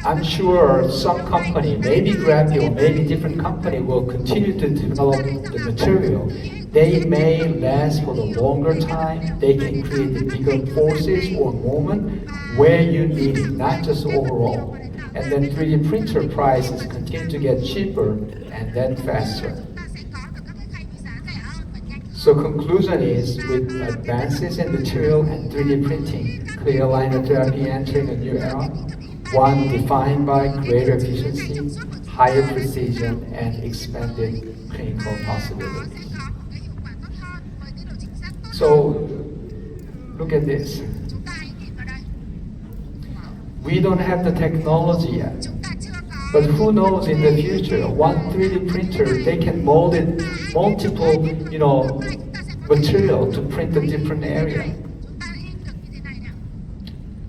I'm sure some company, maybe Graphic or maybe different company, will continue to develop the material. They may last for the longer time. They can create the bigger forces or moment where you need it, not just overall. And then 3D printer prices continue to get cheaper and then faster. So conclusion is, with advances in material and 3D printing, clear aligner therapy entering a new era, one defined by greater efficiency, higher precision, and expanded clinical possibilities. So, look at this. We don't have the technology yet, but who knows in the future, one 3D printer, they can mold it multiple, material to print a different area.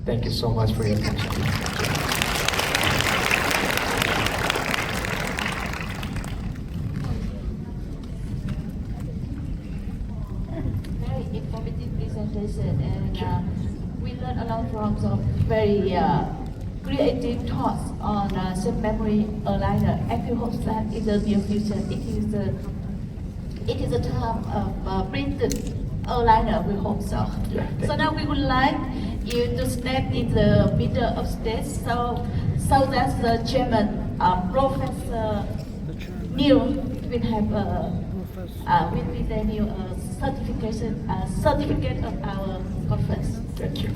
Thank you so much for your attention. Very informative presentation, and we learned a lot from some very creative thoughts on shape memory aligner. I feel hope that in the near future, it is a time of printed aligner. We hope so. Yeah, so now we would like you to step in the middle of stage, so that the chairman, Professor Neil, will have will present you a certificate of our conference. Thank you.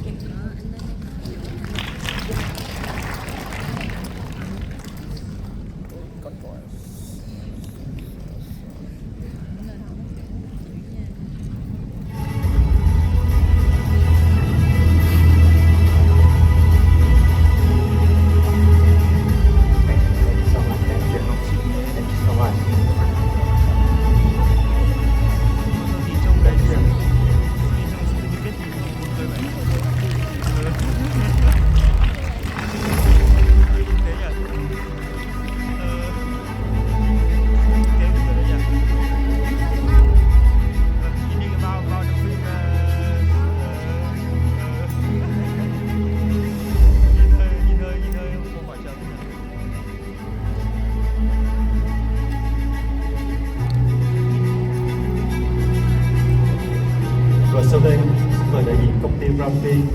calligraphy,